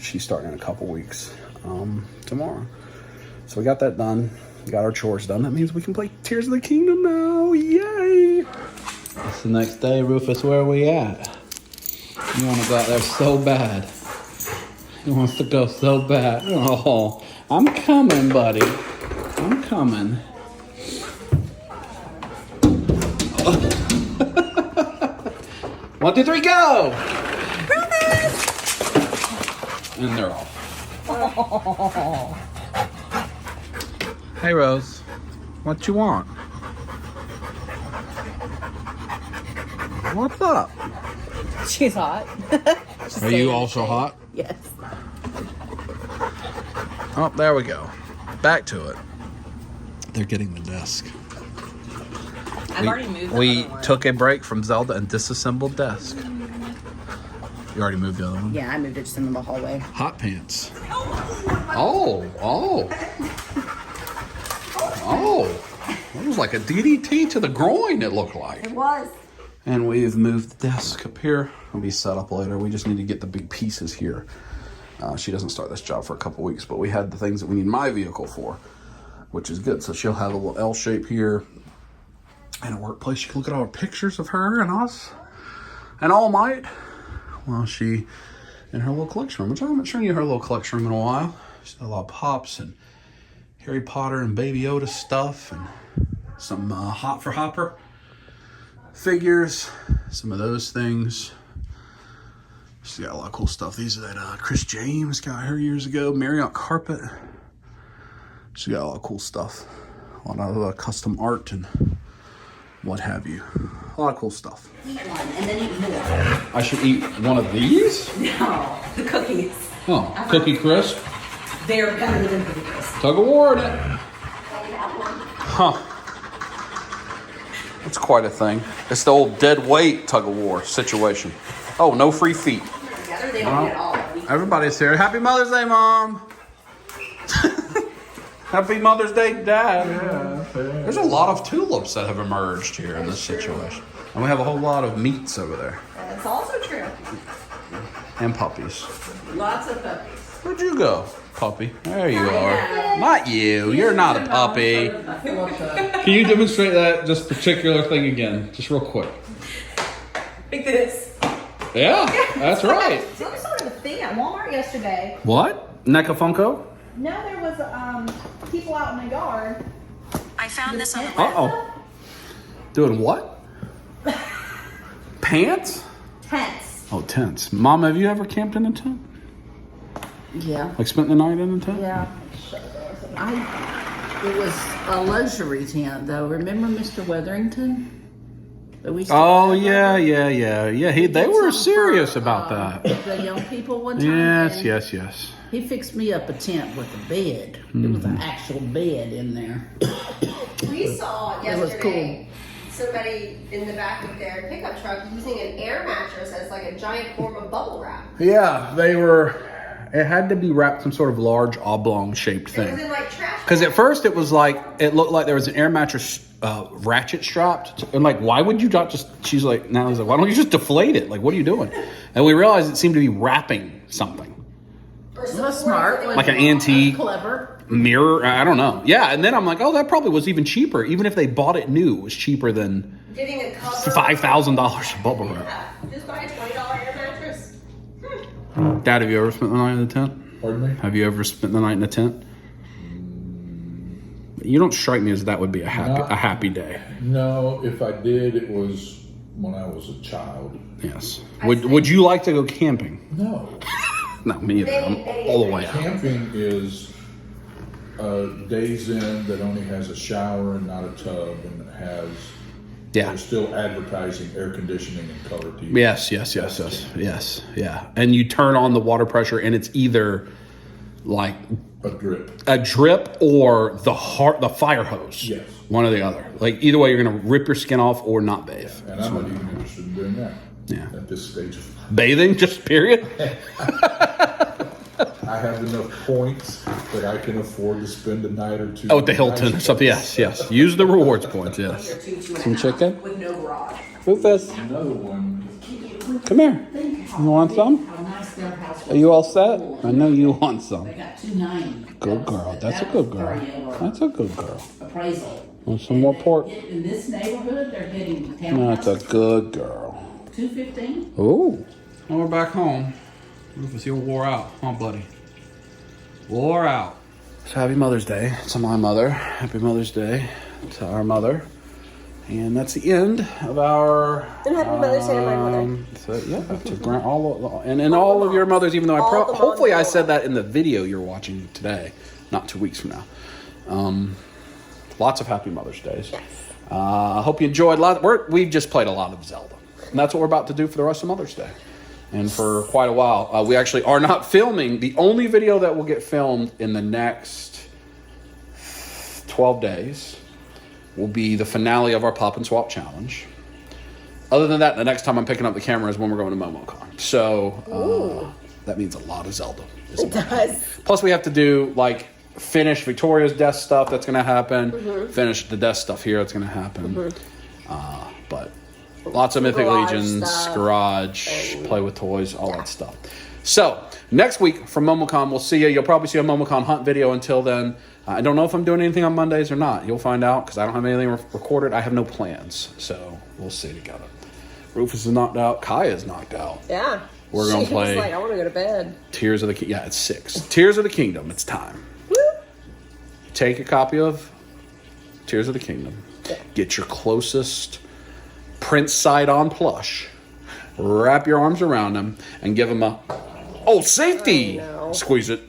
She's starting in a couple weeks tomorrow. So we got that done. Got our chores done. That means we can play Tears of the Kingdom now. Yay! It's the next day, Rufus. Where are we at? You want to go out there so bad. He wants to go so bad. Oh, I'm coming, buddy. I'm coming. 1, 2, 3, go! Rufus! And they're off. Hey, Rose. What you want? What's up? She's hot. Are you also hot? Yes. Oh, there we go. Back to it. They're getting the desk. I've already moved the We other one. took a break from Zelda and disassembled desk. You already moved the other one? Yeah, I moved it just in the hallway. Hot pants. Oh. That was like a DDT to the groin, it looked like. It was. And we've moved the desk up here. It'll be set up later. We just need to get the big pieces here. She doesn't start this job for a couple weeks, but we had the things that we need my vehicle for, which is good. So she'll have a little L shape here and a workplace. You can look at all the pictures of her and us and All Might while she in her little collection room, which I haven't shown you her little collection room in a while. She's got a lot of Pops and Harry Potter and Baby Yoda stuff and some Hot for Hopper figures, some of those things. She's got a lot of cool stuff. These are that Chris James got her years ago. Marriott carpet. She's got a lot of cool stuff. A lot of custom art and what have you. A lot of cool stuff. Eat one and then eat more. I should eat one of these? No, the cookies. Oh, Cookie Crisp. They're better than Cookie Crisp. Tug of war in it. Huh. That's quite a thing. It's the old dead weight tug of war situation. Oh, no free feet. Together they don't get all. Everybody's here. Happy Mother's Day, Mom. Happy Mother's Day, Dad. Yeah, there's a lot of tulips that have emerged here in this situation. And we have a whole lot of meats over there. That's also true. And puppies. Lots of puppies. Where'd you go, puppy? There you are. Not you. You're not a puppy. Can you demonstrate that just particular thing again? Just real quick. Like this. Yeah, that's right. So I saw a thing at Walmart yesterday. What? NECA Funko? No, there was people out in the yard. I found this on the Uh-oh. Doing what? Pants? Tents. Oh, tents. Mom, have you ever camped in a tent? Yeah. Like spent the night in a tent? Yeah. It was a luxury tent, though. Remember Mr. Weatherington? That we used to Oh, have yeah, over? yeah, yeah. Yeah, they Did were something serious for, about that. The young people one time. Yes, and yes, yes. He fixed me up a tent with a bed. There was an actual bed in there. We saw It was yesterday somebody in the back of their pickup truck using an air mattress as like a giant form of bubble wrap. Yeah, they were. It had to be wrapped some sort of large oblong shaped It thing. was in like trash. Because at first it was like, it looked like there was an air mattress ratchet strapped. And like, why would you not just, she's like, Natalie's like, why don't you just deflate it? Like, what are you doing? And we realized it seemed to be wrapping something. Or It was smart. Like an antique Clever. mirror. I don't know. Yeah, and then I'm like, oh, that probably was even cheaper. Even if they bought it new, it was cheaper than Getting a cover. $5,000 of bubble wrap. Yeah, just buy a $20 air mattress. Dad, have you ever spent the night in a tent? Pardon me? Have you ever spent the night in a tent? You don't strike me as that would be a happy day. No, if I did, it was when I was a child. Yes. Would you like to go camping? No. No, me either. I'm all the way out. Camping is days in that only has a shower and not a tub, and it has. Yeah. They're still advertising air conditioning and color TV. Yes. Yeah. And you turn on the water pressure, and it's either like A drip. or the fire hose. Yes. One or the other. Like either way, you're gonna rip your skin off or not bathe. And I'm not even interested in doing that. Yeah. At this stage of life. Bathing, just period. I have enough points that I can afford to spend a night or two. Oh, at the Hilton or something. Yes. Use the rewards points. Yes. Some chicken. With no garage. Rufus, Another one. come here. You want some? How nice their house was. Are you all set? I know you want some. They got $290. Good girl. That's a good girl. That's a good girl. Appraisal. Want some more pork? In this neighborhood, they're getting That's a townhouses. good girl. $215. Ooh. Well, we're back home. Rufus, you wore out, huh, buddy? Wore out. So happy Mother's Day to my mother. Happy Mother's Day to our mother. And that's the end of our. And happy Mother's Day to my mother. So yeah, to grant and all of your mothers. Even though hopefully I said that in the video you're watching today, not 2 weeks from now. Lots of happy Mother's Days. I hope you enjoyed a lot. We've just played a lot of Zelda, and that's what we're about to do for the rest of Mother's Day. And for quite a while, we actually are not filming. The only video that will get filmed in the next 12 days will be the finale of our Pop and Swap Challenge. Other than that, the next time I'm picking up the camera is when we're going to MomoCon. So that means a lot of Zelda. It does. Plus, we have to do, like, finish Victoria's desk stuff. That's going to happen. Finish the desk stuff here. That's going to happen. But lots of Mythic Garage Legions, stuff. garage, play with toys, all that stuff. So, next week from MomoCon, we'll see you. You'll probably see a MomoCon hunt video. Until then, I don't know if I'm doing anything on Mondays or not. You'll find out because I don't have anything recorded. I have no plans. So, we'll see together. Rufus is knocked out. Kaya's knocked out. Yeah. We're going to She was play like, I want to go to bed. Tears of the Kingdom. Yeah, it's 6. Tears of the Kingdom. It's time. Woo. Take a copy of Tears of the Kingdom. Get your closest Prince side-on plush. Wrap your arms around him and give him a safety. Oh, no. Squeeze it.